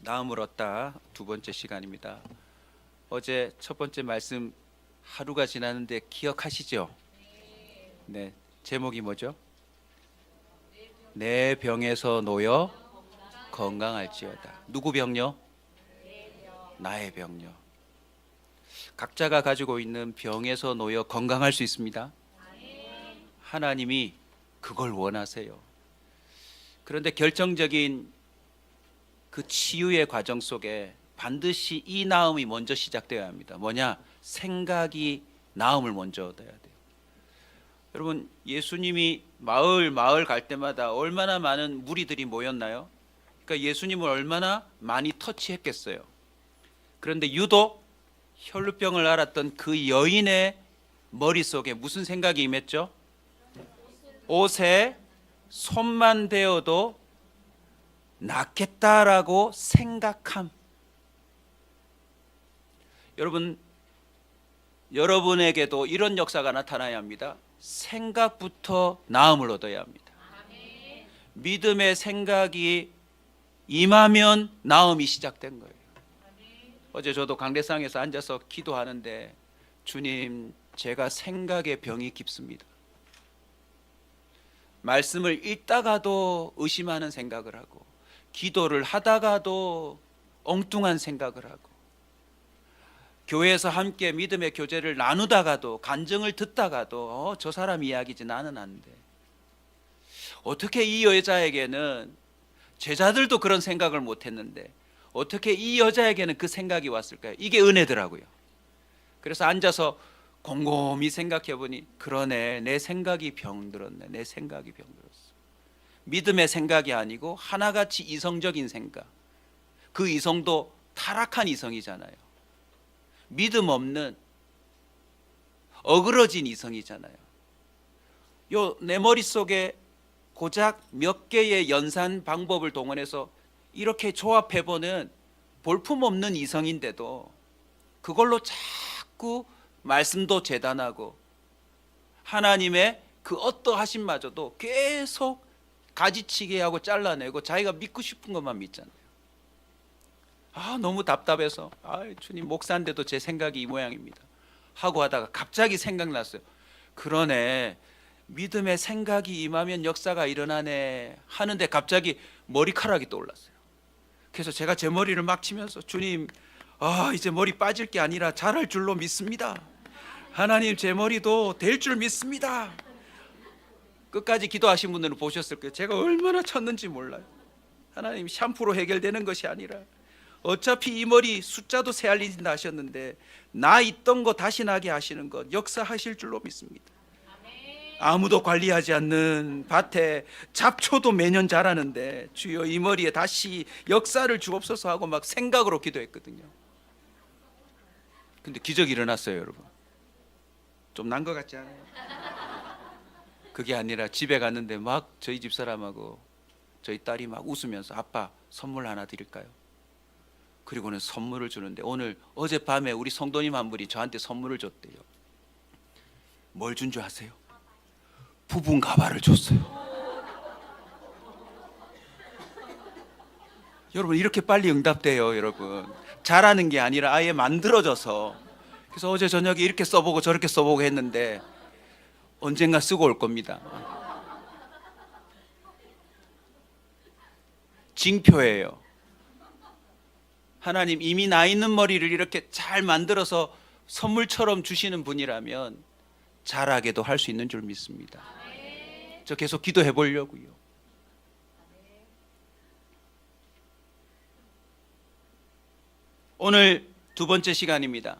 나음을 얻다 두 번째 시간입니다. 어제 첫 번째 말씀 하루가 지났는데 기억하시죠? 네, 제목이 뭐죠? 내 병에서 놓여 건강할지어다. 누구 병요? 나의 병요. 각자가 가지고 있는 병에서 놓여 건강할 수 있습니다. 하나님이 그걸 원하세요. 그런데 결정적인 그 치유의 과정 속에 반드시 이 나음이 먼저 시작되어야 합니다. 뭐냐? 생각이 나음을 먼저 얻어야 돼요. 여러분, 예수님이 마을 갈 때마다 얼마나 많은 무리들이 모였나요? 그러니까 예수님을 얼마나 많이 터치했겠어요. 그런데 유독 혈루병을 앓았던 그 여인의 머릿속에 무슨 생각이 임했죠? 옷에 손만 대어도 낫겠다라고 생각함. 여러분, 여러분에게도 이런 역사가 나타나야 합니다. 생각부터 나음을 얻어야 합니다. 믿음의 생각이 임하면 나음이 시작된 거예요. 어제 저도 강대상에서 앉아서 기도하는데, 주님, 제가 생각의 병이 깊습니다. 말씀을 읽다가도 의심하는 생각을 하고, 기도를 하다가도 엉뚱한 생각을 하고, 교회에서 함께 믿음의 교제를 나누다가도, 간증을 듣다가도 저 사람 이야기지 나는 안 돼. 어떻게 이 여자에게는, 제자들도 그런 생각을 못했는데 어떻게 이 여자에게는 그 생각이 왔을까요? 이게 은혜더라고요. 그래서 앉아서 곰곰이 생각해 보니, 그러네, 내 생각이 병들었네. 내 생각이 병들었어. 믿음의 생각이 아니고 하나같이 이성적인 생각. 그 이성도 타락한 이성이잖아요. 믿음 없는 어그러진 이성이잖아요. 내 머릿속에 고작 몇 개의 연산 방법을 동원해서 이렇게 조합해보는 볼품없는 이성인데도 그걸로 자꾸 말씀도 재단하고 하나님의 그 어떠하심마저도 계속 가지치기 하고 잘라내고 자기가 믿고 싶은 것만 믿잖아요. 너무 답답해서 주님, 목사인데도 제 생각이 이 모양입니다 하고 하다가 갑자기 생각났어요. 그러네, 믿음의 생각이 임하면 역사가 일어나네 하는데 갑자기 머리카락이 떠올랐어요. 그래서 제가 제 머리를 막 치면서, 주님, 이제 머리 빠질 게 아니라 자랄 줄로 믿습니다. 하나님, 제 머리도 될 줄 믿습니다. 끝까지 기도하신 분들은 보셨을 거예요. 제가 얼마나 쳤는지 몰라요. 하나님, 샴푸로 해결되는 것이 아니라 어차피 이 머리 숫자도 새알린다 하셨는데 나 있던 거 다시 나게 하시는 것 역사하실 줄로 믿습니다. 아무도 관리하지 않는 밭에 잡초도 매년 자라는데 주여, 이 머리에 다시 역사를 주옵소서 하고 막 생각으로 기도했거든요. 근데 기적이 일어났어요. 여러분, 좀 난 것 같지 않아요? 그게 아니라 집에 갔는데 막 저희 집사람하고 저희 딸이 막 웃으면서, 아빠, 선물 하나 드릴까요? 그리고는 선물을 주는데, 어젯밤에 우리 성도님 한 분이 저한테 선물을 줬대요. 뭘 준 줄 아세요? 부분 가발을 줬어요. 여러분, 이렇게 빨리 응답돼요. 여러분, 잘하는 게 아니라 아예 만들어져서. 그래서 어제 저녁에 이렇게 써보고 저렇게 써보고 했는데 언젠가 쓰고 올 겁니다. 징표예요. 하나님, 이미 나 있는 머리를 이렇게 잘 만들어서 선물처럼 주시는 분이라면 잘하게도 할 수 있는 줄 믿습니다. 저 계속 기도해 보려고요. 오늘 두 번째 시간입니다.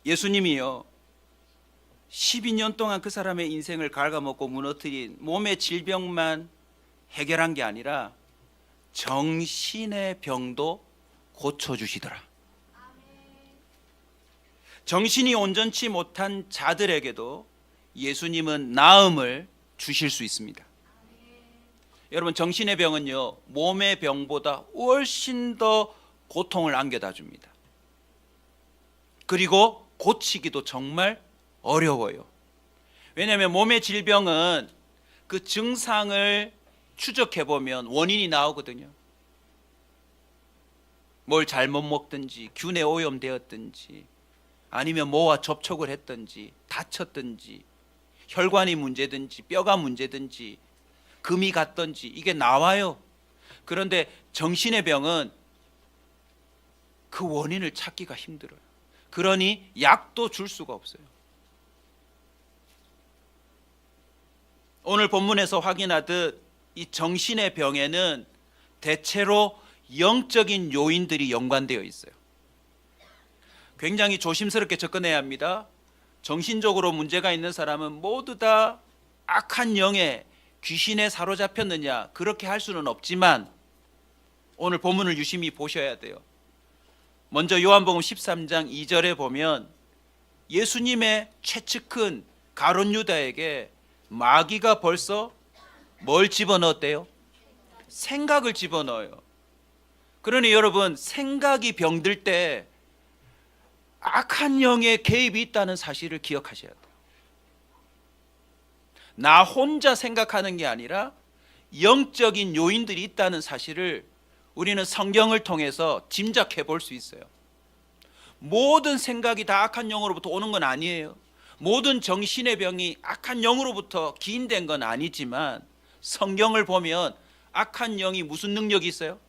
예수님이요, 12년 동안 그 사람의 인생을 갉아먹고 무너뜨린 몸의 질병만 해결한 게 아니라 정신의 병도 고쳐주시더라. 정신이 온전치 못한 자들에게도 예수님은 나음을 주실 수 있습니다. 여러분, 정신의 병은요, 몸의 병보다 훨씬 더 고통을 안겨다 줍니다. 그리고 고치기도 정말 어려워요. 왜냐하면 몸의 질병은 그 증상을 추적해 보면 원인이 나오거든요. 뭘 잘못 먹든지 균에 오염되었든지 아니면 뭐와 접촉을 했든지 다쳤든지 혈관이 문제든지 뼈가 문제든지 금이 갔든지 이게 나와요. 그런데 정신의 병은 그 원인을 찾기가 힘들어요. 그러니 약도 줄 수가 없어요. 오늘 본문에서 확인하듯 이 정신의 병에는 대체로 영적인 요인들이 연관되어 있어요. 굉장히 조심스럽게 접근해야 합니다. 정신적으로 문제가 있는 사람은 모두 다 악한 영에 귀신에 사로잡혔느냐 그렇게 할 수는 없지만 오늘 본문을 유심히 보셔야 돼요. 먼저 요한복음 13장 2절에 보면 예수님의 최측근 가룟 유다에게 마귀가 벌써 뭘 집어넣었대요? 생각을 집어넣어요. 그러니 여러분, 생각이 병들 때 악한 영의 개입이 있다는 사실을 기억하셔야 돼요. 나 혼자 생각하는 게 아니라 영적인 요인들이 있다는 사실을 우리는 성경을 통해서 짐작해 볼 수 있어요. 모든 생각이 다 악한 영으로부터 오는 건 아니에요. 모든 정신의 병이 악한 영으로부터 기인된 건 아니지만 성경을 보면 악한 영이 무슨 능력이 있어요?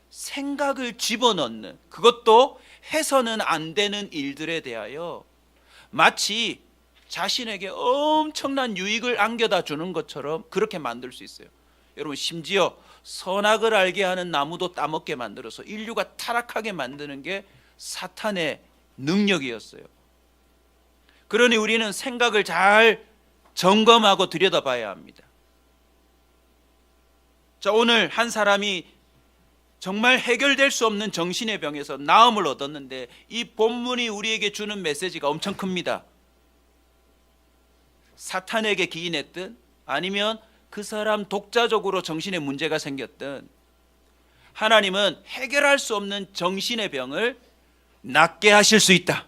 생각을 집어넣는, 그것도 해서는 안 되는 일들에 대하여 마치 자신에게 엄청난 유익을 안겨다 주는 것처럼 그렇게 만들 수 있어요. 여러분, 심지어 선악을 알게 하는 나무도 따먹게 만들어서 인류가 타락하게 만드는 게 사탄의 능력이었어요. 그러니 우리는 생각을 잘 점검하고 들여다봐야 합니다. 자, 오늘 한 사람이 정말 해결될 수 없는 정신의 병에서 나음을 얻었는데 이 본문이 우리에게 주는 메시지가 엄청 큽니다. 사탄에게 기인했든 아니면 그 사람 독자적으로 정신에 문제가 생겼든 하나님은 해결할 수 없는 정신의 병을 낫게 하실 수 있다.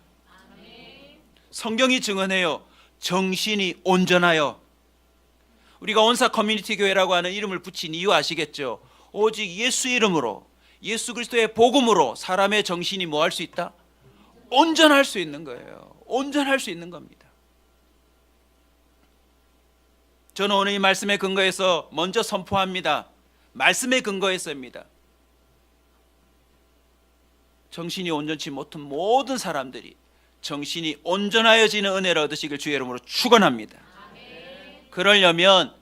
성경이 증언해요. 정신이 온전하여. 우리가 온사 커뮤니티 교회라고 하는 이름을 붙인 이유 아시겠죠? 오직 예수 이름으로, 예수 그리스도의 복음으로 사람의 정신이 뭐 할 수 있다? 온전할 수 있는 거예요. 온전할 수 있는 겁니다. 저는 오늘 이 말씀에 근거해서 먼저 선포합니다. 말씀에 근거해서입니다. 정신이 온전치 못한 모든 사람들이 정신이 온전하여지는 은혜를 얻으시길 주의 이름으로 축원합니다. 그러려면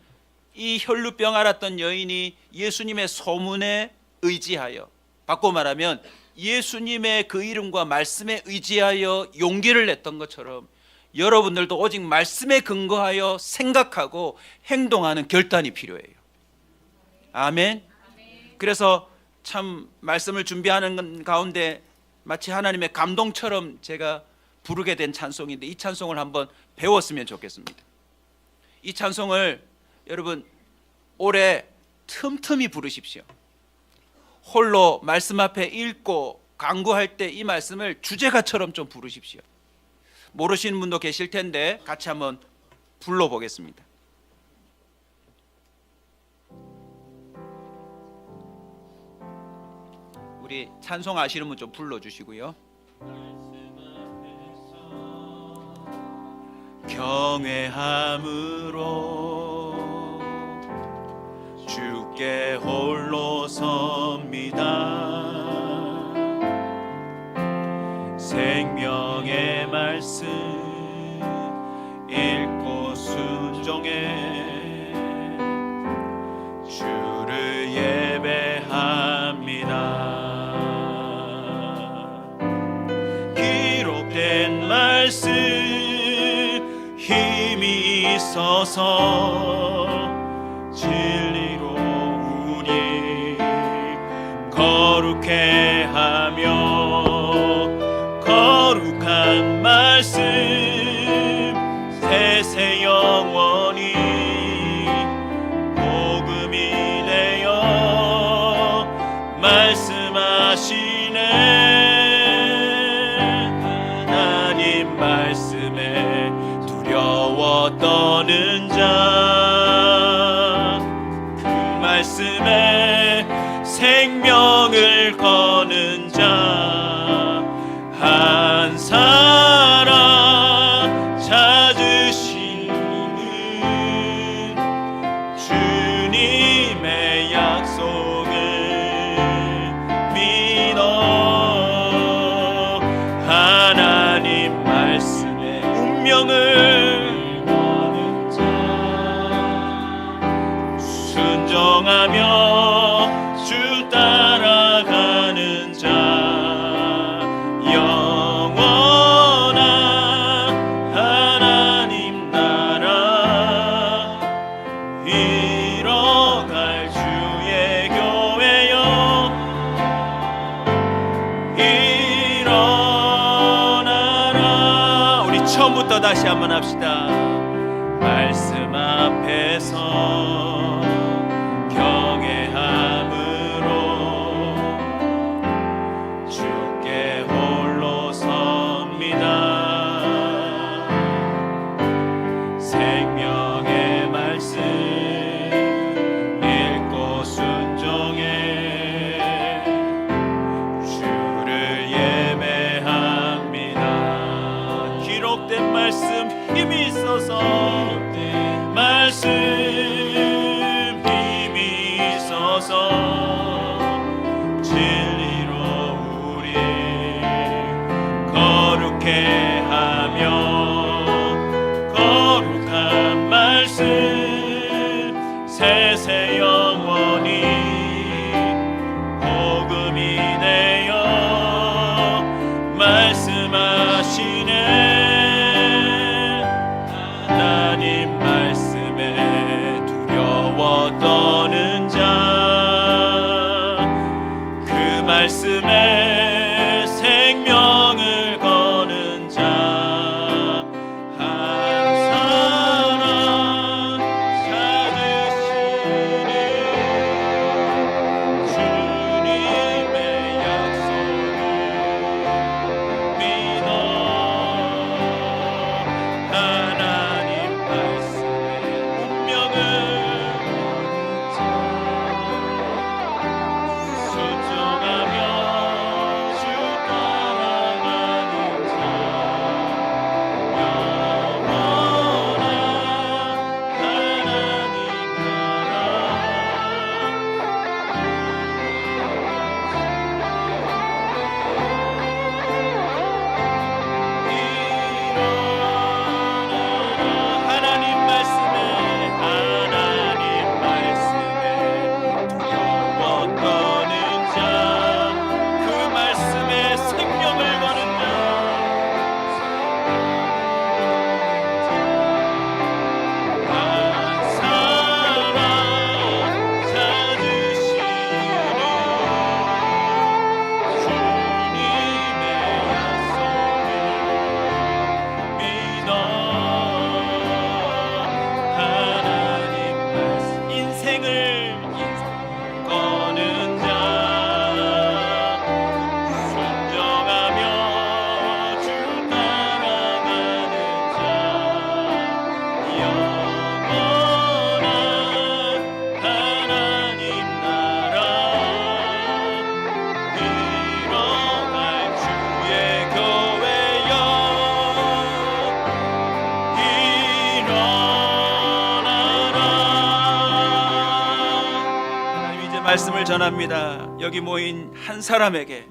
이 혈루병 앓았던 여인이 예수님의 소문에 의지하여, 바꿔 말하면 예수님의 그 이름과 말씀에 의지하여 용기를 냈던 것처럼 여러분들도 오직 말씀에 근거하여 생각하고 행동하는 결단이 필요해요. 아멘. 그래서 참 말씀을 준비하는 가운데 마치 하나님의 감동처럼 제가 부르게 된 찬송인데 이 찬송을 한번 배웠으면 좋겠습니다. 이 찬송을 여러분 올해 틈틈이 부르십시오. 홀로 말씀 앞에 읽고 강구할 때 이 말씀을 주제가처럼 좀 부르십시오. 모르시는 분도 계실 텐데 같이 한번 불러보겠습니다. 우리 찬송 아시는 분 좀 불러주시고요. 경외함으로 주께 홀로 섭니다. 생명의 말씀 읽고 순종해 주를 예배합니다. 기록된 말씀 힘이 있어서 진리로 우리 거룩해 하며 거룩한 말씀 세세 영원히 복음이 되어 말씀하시네. 하나님 말씀에 두려워 떠는 자 그 말씀에 생명을 거는 자 한 사람 찾으시는 주님의 약속을 믿어 하나님 말씀의 운명을 거는 자 순종하며 주 따라가는 자 처음부터 다시 한번 합시다. 말씀 앞에서 경외함으로 주께 홀로 섭니다. 생명의 말씀 읽고 순종해 주를 예배합니다. 기록된 말씀 힘이 있어서 말씀 힘이 있어서 진리로 우리 거룩해 하며 거룩한 말씀 세세 영원히 복음이 되어 말씀하시네. 하나님 말씀에 두려워 떠는 자 그 말씀에 생명을 거는 자 한 사람 찾으시는 주님의 약속을 믿어 하나님 말씀의 운명을 순종하며 주 따라가는 자 영원한 하나님 나라 하나님 말씀에 두려워 떠는 자 그 말씀에 생명을 거는 자 한 사람 찾으시는 주님의 약속을 믿어 하나님 말씀 인생을 거는 자 순종하며 주 따라가는 자 영원한 하나님 나라 이뤄갈 주의 교회여 하나님 이제 말씀을 전합니다. 여기 모인 한 사람에게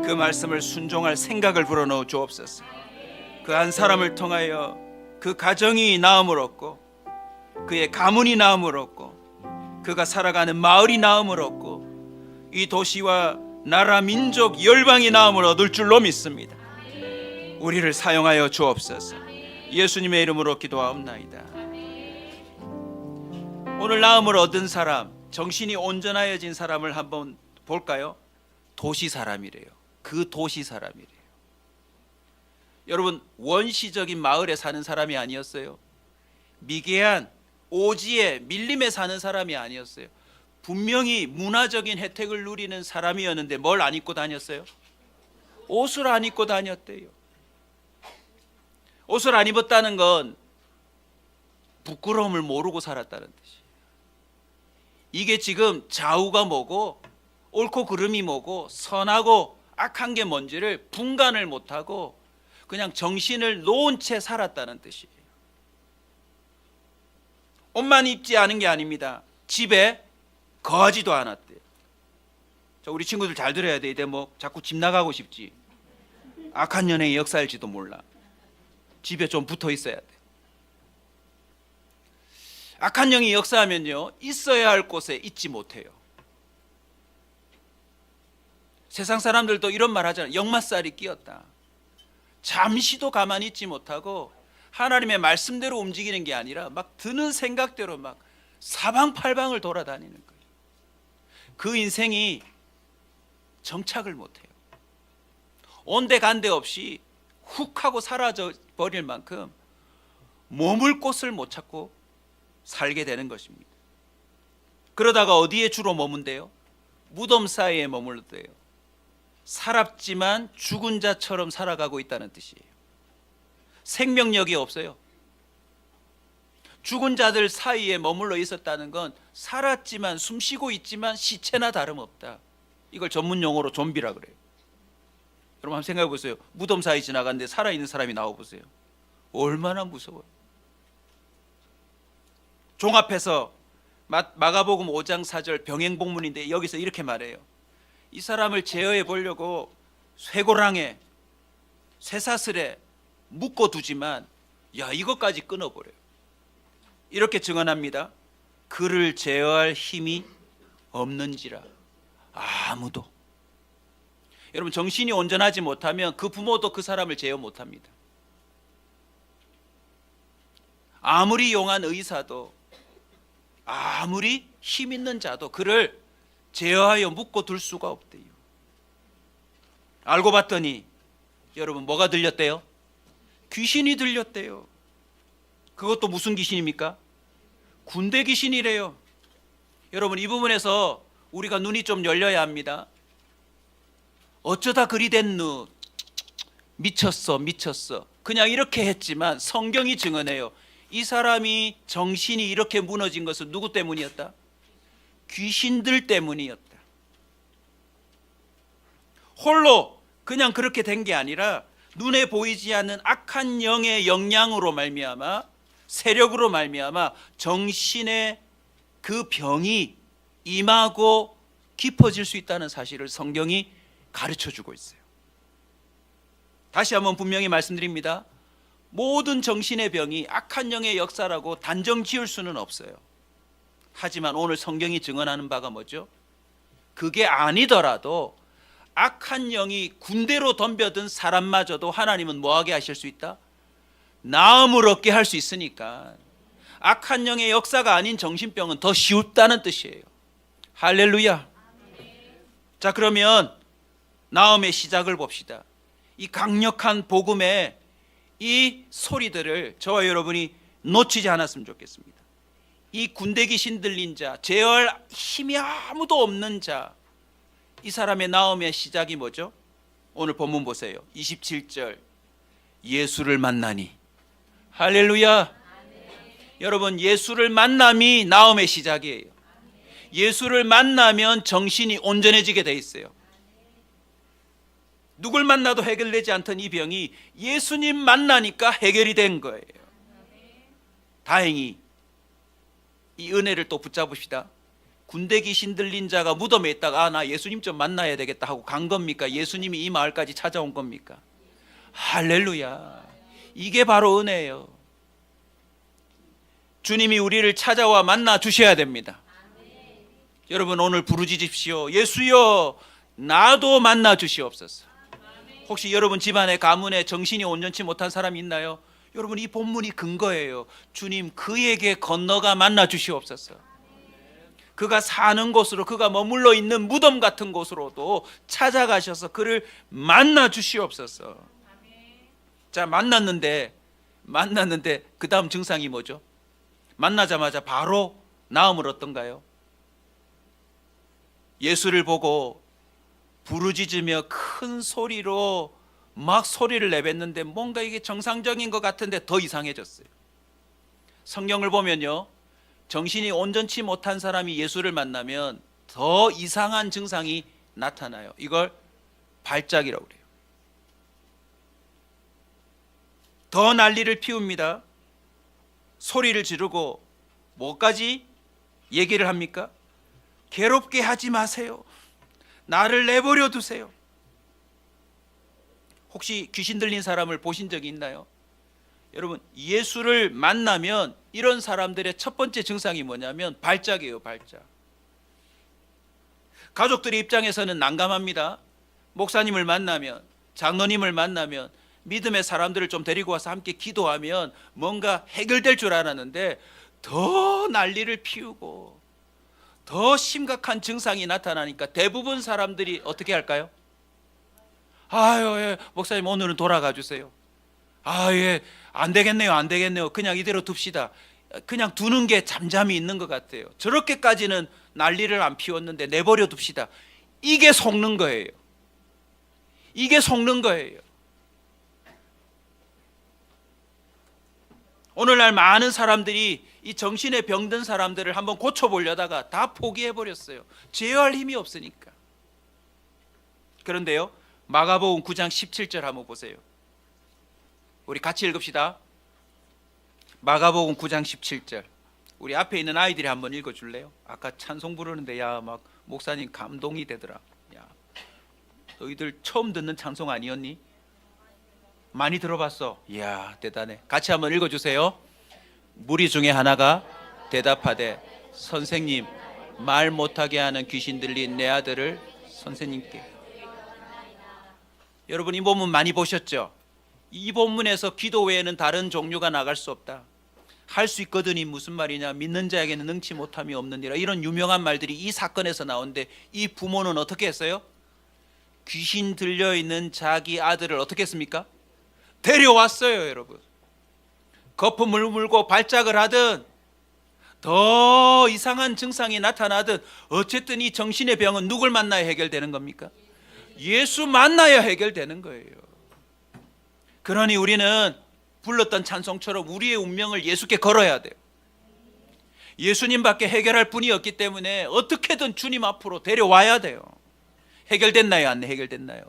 그 말씀을 순종할 생각을 불어넣어 주옵소서. 그 한 사람을 통하여 그 가정이 나음을 얻고 그의 가문이 나음을 얻고 그가 살아가는 마을이 나음을 얻고 이 도시와 나라 민족 열방이 나음을 얻을 줄로 믿습니다. 우리를 사용하여 주옵소서. 예수님의 이름으로 기도하옵나이다. 오늘 나음을 얻은 사람, 정신이 온전하여진 사람을 한번 볼까요? 도시 사람이래요. 그 도시 사람이래요. 여러분, 원시적인 마을에 사는 사람이 아니었어요. 미개한 오지에 밀림에 사는 사람이 아니었어요. 분명히 문화적인 혜택을 누리는 사람이었는데 뭘 안 입고 다녔어요? 옷을 안 입고 다녔대요. 옷을 안 입었다는 건 부끄러움을 모르고 살았다는 뜻이에요. 이게 지금 좌우가 뭐고 옳고 그름이 뭐고 선하고 악한 게 뭔지를 분간을 못하고 그냥 정신을 놓은 채 살았다는 뜻이에요. 옷만 입지 않은 게 아닙니다. 집에 거하지도 않았대요. 자, 우리 친구들 잘 들어야 돼. 이제 뭐 자꾸 집 나가고 싶지. 악한 연애의 역사일지도 몰라. 집에 좀 붙어 있어야 돼. 악한 영이 역사하면요, 있어야 할 곳에 있지 못해요. 세상 사람들도 이런 말 하잖아요. 역마살이 끼었다. 잠시도 가만히 있지 못하고 하나님의 말씀대로 움직이는 게 아니라 막 드는 생각대로 막 사방팔방을 돌아다니는 거예요. 그 인생이 정착을 못해요. 온데간데 없이 훅 하고 사라져 버릴 만큼 머물 곳을 못 찾고 살게 되는 것입니다. 그러다가 어디에 주로 머문대요? 무덤 사이에 머물러대요. 살았지만 죽은 자처럼 살아가고 있다는 뜻이에요. 생명력이 없어요. 죽은 자들 사이에 머물러 있었다는 건 살았지만 숨쉬고 있지만 시체나 다름없다. 이걸 전문 용어로 좀비라 그래요. 여러분 한번 생각해 보세요. 무덤 사이 지나갔는데 살아있는 사람이 나와 보세요. 얼마나 무서워요. 종합해서 마가복음 5장 4절 병행복문인데 여기서 이렇게 말해요. 이 사람을 제어해 보려고 쇠고랑에 쇠사슬에 묶어두지만 야 이것까지 끊어버려요. 이렇게 증언합니다. 그를 제어할 힘이 없는지라. 아무도. 여러분 정신이 온전하지 못하면 그 부모도 그 사람을 제어 못합니다. 아무리 용한 의사도 아무리 힘 있는 자도 그를 제어하여 묶어둘 수가 없대요. 알고 봤더니 여러분 뭐가 들렸대요? 귀신이 들렸대요. 그것도 무슨 귀신입니까? 군대 귀신이래요. 여러분 이 부분에서 우리가 눈이 좀 열려야 합니다. 어쩌다 그리 됐누? 미쳤어 미쳤어. 그냥 이렇게 했지만 성경이 증언해요. 이 사람이 정신이 이렇게 무너진 것은 누구 때문이었다? 귀신들 때문이었다. 홀로 그냥 그렇게 된 게 아니라 눈에 보이지 않는 악한 영의 영향으로 말미암아 세력으로 말미암아 정신의 그 병이 임하고 깊어질 수 있다는 사실을 성경이 가르쳐주고 있어요. 다시 한번 분명히 말씀드립니다. 모든 정신의 병이 악한 영의 역사라고 단정 지을 수는 없어요. 하지만 오늘 성경이 증언하는 바가 뭐죠? 그게 아니더라도 악한 영이 군대로 덤벼든 사람마저도 하나님은 뭐하게 하실 수 있다? 나음을 얻게 할 수 있으니까 악한 영의 역사가 아닌 정신병은 더 쉽다는 뜻이에요. 할렐루야. 자 그러면 나음의 시작을 봅시다. 이 강력한 복음의 이 소리들을 저와 여러분이 놓치지 않았으면 좋겠습니다. 이 군대 귀신 들린 자, 제어할 힘이 아무도 없는 자, 이 사람의 나음의 시작이 뭐죠? 오늘 본문 보세요. 27절 예수를 만나니. 할렐루야. 여러분 예수를 만남이 나음의 시작이에요. 예수를 만나면 정신이 온전해지게 돼 있어요. 누굴 만나도 해결되지 않던 이 병이 예수님 만나니까 해결이 된 거예요. 다행히 이 은혜를 또 붙잡읍시다. 군대 귀신 들린 자가 무덤에 있다가 나 예수님 좀 만나야 되겠다 하고 간 겁니까? 예수님이 이 마을까지 찾아온 겁니까? 할렐루야. 이게 바로 은혜예요. 주님이 우리를 찾아와 만나 주셔야 됩니다. 여러분 오늘 부르짖으십시오. 예수여 나도 만나 주시옵소서. 혹시 여러분 집안에 가문에 정신이 온전치 못한 사람이 있나요? 여러분 이 본문이 근거예요. 주님 그에게 건너가 만나 주시옵소서. 그가 사는 곳으로 그가 머물러 있는 무덤 같은 곳으로도 찾아가셔서 그를 만나 주시옵소서. 자 만났는데 그 다음 증상이 뭐죠? 만나자마자 바로 나음을 얻던가요? 예수를 보고 부르짖으며 큰 소리로 막 소리를 내뱉는데 뭔가 이게 정상적인 것 같은데 더 이상해졌어요. 성경을 보면요 정신이 온전치 못한 사람이 예수를 만나면 더 이상한 증상이 나타나요. 이걸 발작이라고 그래요. 더 난리를 피웁니다. 소리를 지르고 뭐까지 얘기를 합니까? 괴롭게 하지 마세요. 나를 내버려 두세요. 혹시 귀신 들린 사람을 보신 적이 있나요? 여러분, 예수를 만나면 이런 사람들의 첫 번째 증상이 뭐냐면 발작이에요. 발작. 가족들의 입장에서는 난감합니다. 목사님을 만나면, 장로님을 만나면, 믿음의 사람들을 좀 데리고 와서 함께 기도하면 뭔가 해결될 줄 알았는데 더 난리를 피우고 더 심각한 증상이 나타나니까 대부분 사람들이 어떻게 할까요? 아유, 예, 목사님 오늘은 돌아가 주세요. 아, 예, 안 되겠네요, 안 되겠네요. 그냥 이대로 둡시다. 그냥 두는 게 잠잠히 있는 것 같아요. 저렇게까지는 난리를 안 피웠는데 내버려 둡시다. 이게 속는 거예요. 이게 속는 거예요. 오늘날 많은 사람들이 이 정신에 병든 사람들을 한번 고쳐보려다가 다 포기해버렸어요. 제어할 힘이 없으니까. 그런데요, 마가복음 9장 17절 한번 보세요. 우리 같이 읽읍시다. 마가복음 9장 17절. 우리 앞에 있는 아이들이 한번 읽어줄래요? 아까 찬송 부르는데 야, 막 목사님 감동이 되더라. 야, 너희들 처음 듣는 찬송 아니었니? 많이 들어봤어. 이야, 대단해. 같이 한번 읽어주세요. 무리 중에 하나가 대답하되 선생님, 말 못하게 하는 귀신 들린 내 아들을 선생님께. 여러분, 이 본문 많이 보셨죠? 이 본문에서 기도 외에는 다른 종류가 나갈 수 없다. 할 수 있거든이 무슨 말이냐, 믿는 자에게는 능치 못함이 없느니라, 이런 유명한 말들이 이 사건에서 나오는데 이 부모는 어떻게 했어요? 귀신 들려있는 자기 아들을 어떻게 했습니까? 데려왔어요. 여러분, 거품을 물고 발작을 하든 더 이상한 증상이 나타나든 어쨌든 이 정신의 병은 누굴 만나야 해결되는 겁니까? 예수 만나야 해결되는 거예요. 그러니 우리는 불렀던 찬송처럼 우리의 운명을 예수께 걸어야 돼요. 예수님밖에 해결할 분이 없기 때문에 어떻게든 주님 앞으로 데려와야 돼요. 해결됐나요? 안 해결됐나요?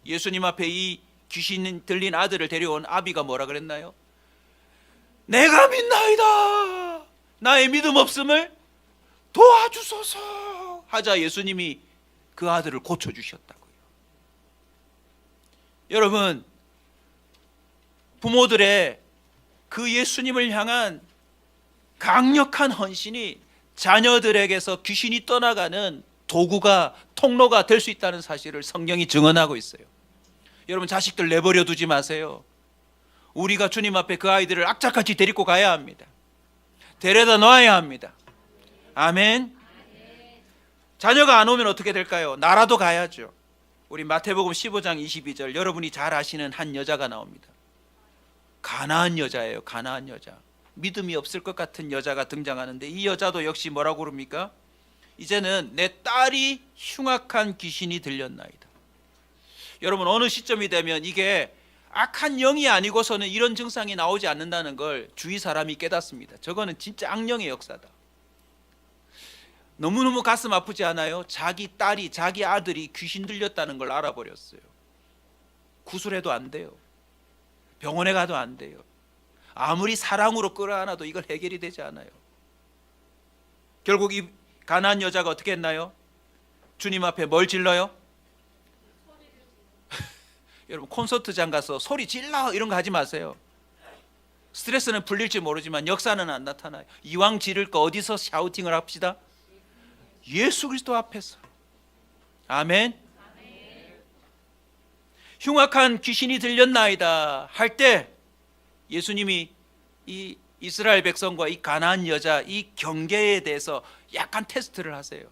예수님 앞에 이 귀신 들린 아들을 데려온 아비가 뭐라 그랬나요? 내가 믿나이다. 나의 믿음 없음을 도와주소서 하자 예수님이 그 아들을 고쳐주셨다고요. 여러분, 부모들의 그 예수님을 향한 강력한 헌신이 자녀들에게서 귀신이 떠나가는 도구가, 통로가 될 수 있다는 사실을 성경이 증언하고 있어요. 여러분, 자식들 내버려 두지 마세요. 우리가 주님 앞에 그 아이들을 악착같이 데리고 가야 합니다. 데려다 놔야 합니다. 아멘. 자녀가 안 오면 어떻게 될까요? 나라도 가야죠. 우리 마태복음 15장 22절, 여러분이 잘 아시는 한 여자가 나옵니다. 가나안 여자예요. 가나안 여자. 믿음이 없을 것 같은 여자가 등장하는데 이 여자도 역시 뭐라고 그럽니까? 이제는 내 딸이 흉악한 귀신이 들렸나이다. 여러분, 어느 시점이 되면 이게 악한 영이 아니고서는 이런 증상이 나오지 않는다는 걸 주위 사람이 깨닫습니다. 저거는 진짜 악령의 역사다. 너무너무 가슴 아프지 않아요? 자기 딸이, 자기 아들이 귀신 들렸다는 걸 알아버렸어요. 구술해도 안 돼요. 병원에 가도 안 돼요. 아무리 사랑으로 끌어안아도 이걸 해결이 되지 않아요. 결국 이 가난한 여자가 어떻게 했나요? 주님 앞에 뭘 질러요? 여러분, 콘서트장 가서 소리 질러 이런 거 하지 마세요. 스트레스는 풀릴지 모르지만 역사는 안 나타나요. 이왕 지를 거 어디서 샤우팅을 합시다? 예수 그리스도 앞에서. 아멘. 흉악한 귀신이 들렸나이다 할 때 예수님이 이 이스라엘 백성과 이 가나안 여자 이 경계에 대해서 약간 테스트를 하세요.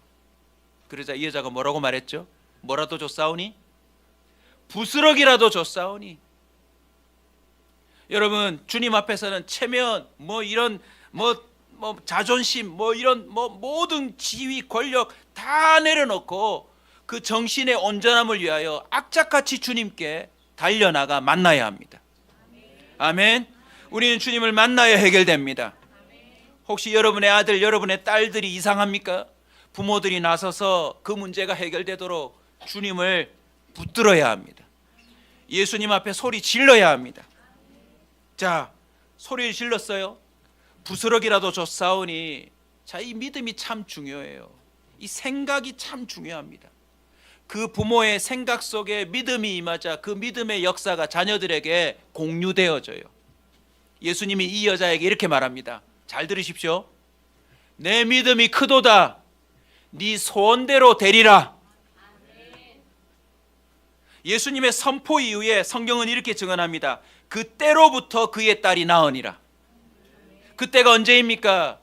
그러자 이 여자가 뭐라고 말했죠? 뭐라도 줬사오니? 부스러기라도 줬사오니. 여러분, 주님 앞에서는 체면, 뭐 이런 뭐 자존심, 뭐 이런 뭐 모든 지위, 권력 다 내려놓고 그 정신의 온전함을 위하여 악착같이 주님께 달려나가 만나야 합니다. 아멘. 우리는 주님을 만나야 해결됩니다. 혹시 여러분의 아들, 여러분의 딸들이 이상합니까? 부모들이 나서서 그 문제가 해결되도록 주님을 붙들어야 합니다. 예수님 앞에 소리 질러야 합니다. 자, 소리를 질렀어요. 부스럭이라도 줬사오니. 자, 이 믿음이 참 중요해요. 이 생각이 참 중요합니다. 그 부모의 생각 속에 믿음이 임하자 그 믿음의 역사가 자녀들에게 공유되어져요. 예수님이 이 여자에게 이렇게 말합니다. 잘 들으십시오. 내 믿음이 크도다. 네 소원대로 되리라. 예수님의 선포 이후에 성경은 이렇게 증언합니다. 그때로부터 그의 딸이 나으니라. 그때가 언제입니까?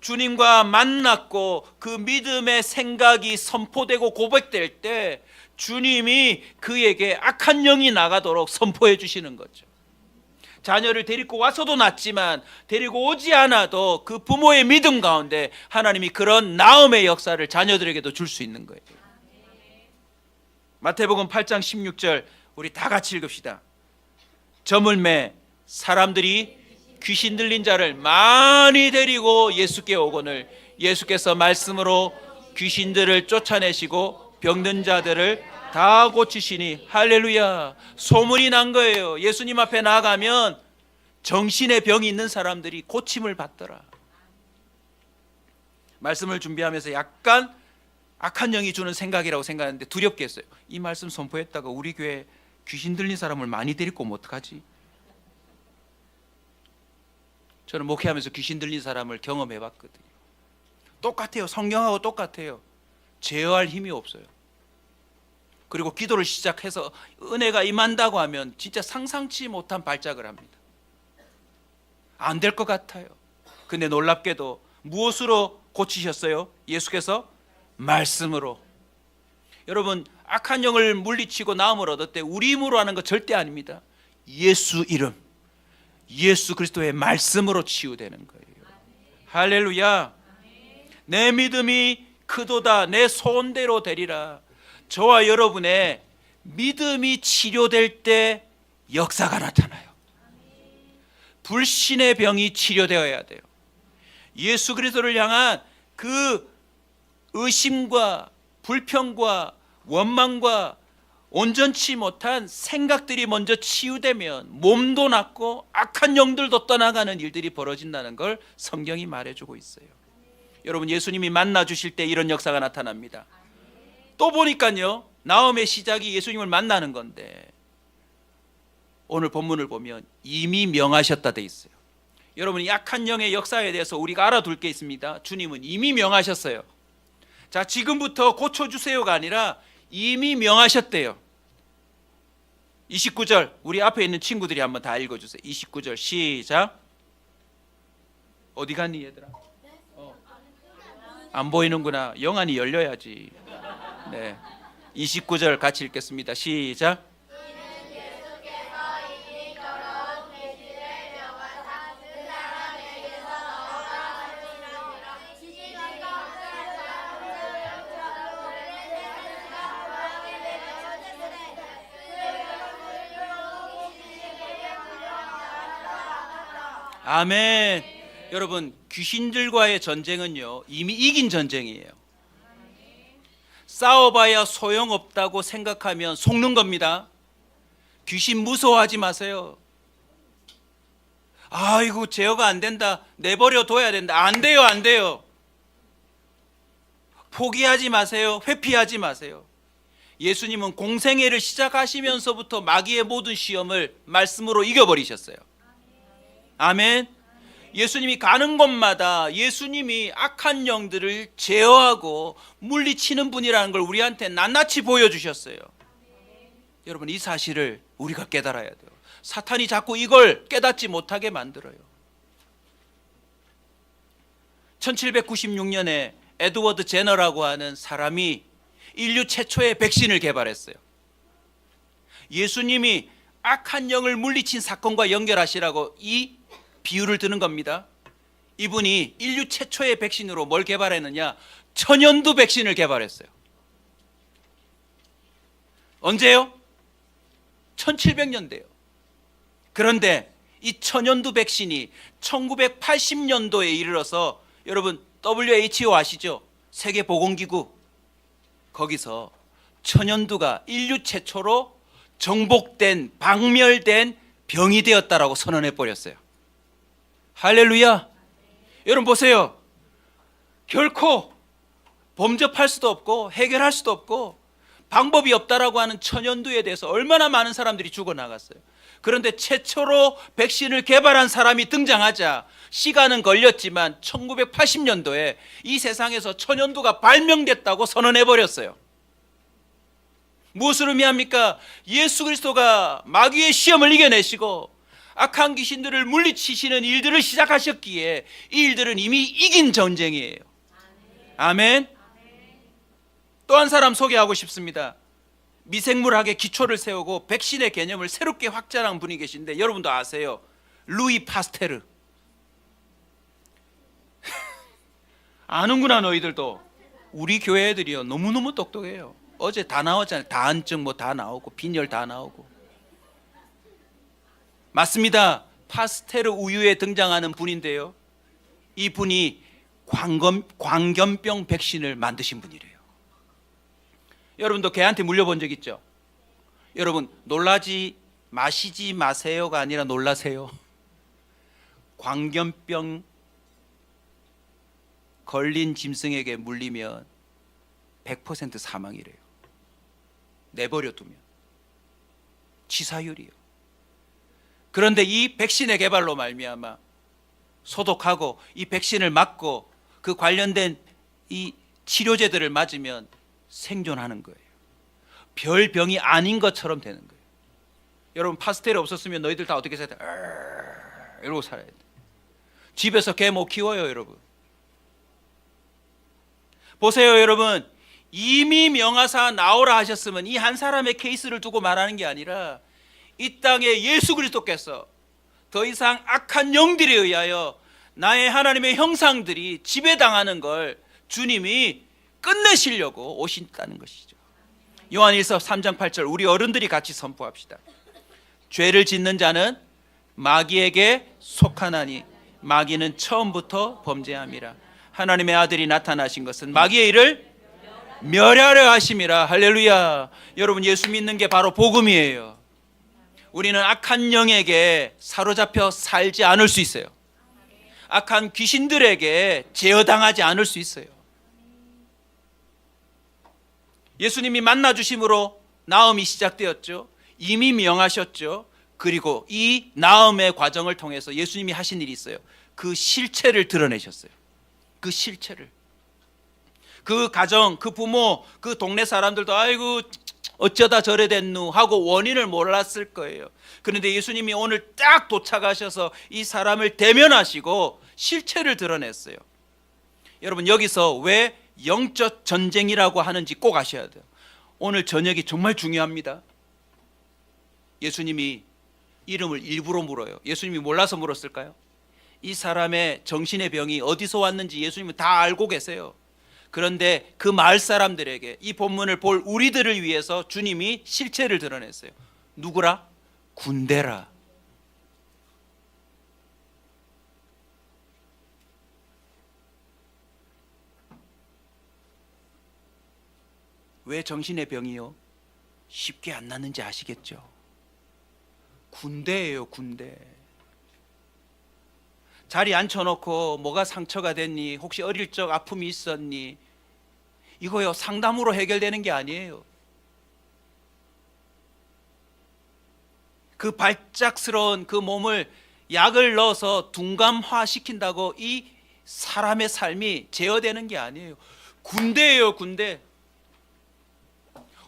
주님과 만났고 그 믿음의 생각이 선포되고 고백될 때 주님이 그에게 악한 영이 나가도록 선포해 주시는 거죠. 자녀를 데리고 와서도 낫지만 데리고 오지 않아도 그 부모의 믿음 가운데 하나님이 그런 나음의 역사를 자녀들에게도 줄 수 있는 거예요. 마태복음 8장 16절 우리 다 같이 읽읍시다. 저물매 사람들이 귀신 들린 자를 많이 데리고 예수께 오거늘 예수께서 말씀으로 귀신들을 쫓아내시고 병든 자들을 다 고치시니 할렐루야. 소문이 난 거예요. 예수님 앞에 나가면 정신의 병이 있는 사람들이 고침을 받더라. 말씀을 준비하면서 약간 악한 영이 주는 생각이라고 생각하는데 두렵게 했어요. 이 말씀 선포했다가 우리 교회 귀신 들린 사람을 많이 데리고 오면 어떡하지? 저는 목회하면서 귀신 들린 사람을 경험해 봤거든요. 똑같아요. 성경하고 똑같아요. 제어할 힘이 없어요. 그리고 기도를 시작해서 은혜가 임한다고 하면 진짜 상상치 못한 발작을 합니다. 안 될 것 같아요. 근데 놀랍게도 무엇으로 고치셨어요? 예수께서 말씀으로. 여러분, 악한 영을 물리치고 나음을 얻었대. 우리 힘으로 하는 거 절대 아닙니다. 예수 이름, 예수 그리스도의 말씀으로 치유되는 거예요. 할렐루야. 내 믿음이 크도다. 내 소원대로 되리라. 저와 여러분의 믿음이 치료될 때 역사가 나타나요. 불신의 병이 치료되어야 돼요. 예수 그리스도를 향한 그 의심과 불평과 원망과 온전치 못한 생각들이 먼저 치유되면 몸도 낫고 악한 영들도 떠나가는 일들이 벌어진다는 걸 성경이 말해주고 있어요. 여러분, 예수님이 만나 주실 때 이런 역사가 나타납니다. 또 보니까요, 나음의 시작이 예수님을 만나는 건데 오늘 본문을 보면 이미 명하셨다 돼 있어요. 여러분, 약한 영의 역사에 대해서 우리가 알아둘 게 있습니다. 주님은 이미 명하셨어요. 자, 지금부터 고쳐주세요가 아니라 이미 명하셨대요. 29절 우리 앞에 있는 친구들이 한번 다 읽어주세요. 29절 시작. 어디 갔니 얘들아? 안 보이는구나. 영안이 열려야지. 네, 29절 같이 읽겠습니다. 시작. 아멘. 여러분, 귀신들과의 전쟁은요 이미 이긴 전쟁이에요. 싸워봐야 소용없다고 생각하면 속는 겁니다. 귀신 무서워하지 마세요. 아이고 제어가 안 된다, 내버려 둬야 된다. 안 돼요, 안 돼요. 포기하지 마세요. 회피하지 마세요. 예수님은 공생애를 시작하시면서부터 마귀의 모든 시험을 말씀으로 이겨버리셨어요. 아멘. 예수님이 가는 곳마다 예수님이 악한 영들을 제어하고 물리치는 분이라는 걸 우리한테 낱낱이 보여주셨어요. 여러분, 이 사실을 우리가 깨달아야 돼요. 사탄이 자꾸 이걸 깨닫지 못하게 만들어요. 1796년에 에드워드 제너라고 하는 사람이 인류 최초의 백신을 개발했어요. 예수님이 악한 영을 물리친 사건과 연결하시라고 이 비유를 드는 겁니다. 이분이 인류 최초의 백신으로 뭘 개발했느냐? 천연두 백신을 개발했어요. 언제요? 1700년대요. 그런데 이 천연두 백신이 1980년도에 이르러서, 여러분 WHO 아시죠? 세계보건기구 거기서 천연두가 인류 최초로 정복된 박멸된 병이 되었다라고 선언해 버렸어요. 할렐루야. 여러분 보세요. 결코 범접할 수도 없고 해결할 수도 없고 방법이 없다라고 하는 천연두에 대해서 얼마나 많은 사람들이 죽어나갔어요. 그런데 최초로 백신을 개발한 사람이 등장하자 시간은 걸렸지만 1980년도에 이 세상에서 천연두가 발명됐다고 선언해 버렸어요. 무엇을 의미합니까? 예수 그리스도가 마귀의 시험을 이겨내시고 악한 귀신들을 물리치시는 일들을 시작하셨기에 이 일들은 이미 이긴 전쟁이에요. 아멘. 또 한 사람 소개하고 싶습니다. 미생물학의 기초를 세우고 백신의 개념을 새롭게 확장한 분이 계신데 여러분도 아세요. 루이 파스테르. 아는구나 너희들도. 우리 교회 애들이요 너무너무 똑똑해요. 어제 다 나왔잖아요. 다한증 뭐 다 나오고 빈혈 다 나오고. 맞습니다. 파스테르 우유에 등장하는 분인데요, 이 분이 광견병 백신을 만드신 분이래요. 여러분도 개한테 물려본 적 있죠? 여러분 놀라지 마시지 마세요가 아니라 놀라세요. 광견병 걸린 짐승에게 물리면 100% 사망이래요. 내버려 두면 치사율이요. 그런데 이 백신의 개발로 말미암아 소독하고 이 백신을 맞고 그 관련된 이 치료제들을 맞으면 생존하는 거예요. 별 병이 아닌 것처럼 되는 거예요. 여러분 파스텔이 없었으면 너희들 다 어떻게 살아야 돼? 이러고 살아야 돼. 집에서 개 못 키워요 여러분. 보세요 여러분, 이미 명하사 나오라 하셨으면 이 한 사람의 케이스를 두고 말하는 게 아니라 이 땅에 예수 그리스도께서 더 이상 악한 영들에 의하여 나의 하나님의 형상들이 지배당하는 걸 주님이 끝내시려고 오신다는 것이죠. 요한일서 3장 8절 우리 어른들이 같이 선포합시다. 죄를 짓는 자는 마귀에게 속하나니 마귀는 처음부터 범죄함이라. 하나님의 아들이 나타나신 것은 마귀의 일을 멸하려 하심이라. 할렐루야. 여러분 예수 믿는 게 바로 복음이에요. 우리는 악한 영에게 사로잡혀 살지 않을 수 있어요. 악한 귀신들에게 제어당하지 않을 수 있어요. 예수님이 만나주심으로 나음이 시작되었죠. 이미 명하셨죠. 그리고 이 나음의 과정을 통해서 예수님이 하신 일이 있어요. 그 실체를 드러내셨어요. 그 실체를. 그 가정, 그 부모, 그 동네 사람들도 아이고 어쩌다 저래 됐누 하고 원인을 몰랐을 거예요. 그런데 예수님이 오늘 딱 도착하셔서 이 사람을 대면하시고 실체를 드러냈어요. 여러분 여기서 왜 영적 전쟁이라고 하는지 꼭 아셔야 돼요. 오늘 저녁이 정말 중요합니다. 예수님이 이름을 일부러 물어요. 예수님이 몰라서 물었을까요? 이 사람의 정신의 병이 어디서 왔는지 예수님은 다 알고 계세요. 그런데 그 마을 사람들에게 이 본문을 볼 우리들을 위해서 주님이 실체를 드러냈어요. 누구라? 군대라. 왜 정신의 병이요? 쉽게 안 낫는지 아시겠죠? 군대예요, 군대. 자리 앉혀놓고 뭐가 상처가 됐니? 혹시 어릴 적 아픔이 있었니? 이거요 상담으로 해결되는 게 아니에요. 그 발작스러운 그 몸을 약을 넣어서 둔감화 시킨다고 이 사람의 삶이 제어되는 게 아니에요. 군대예요, 군대.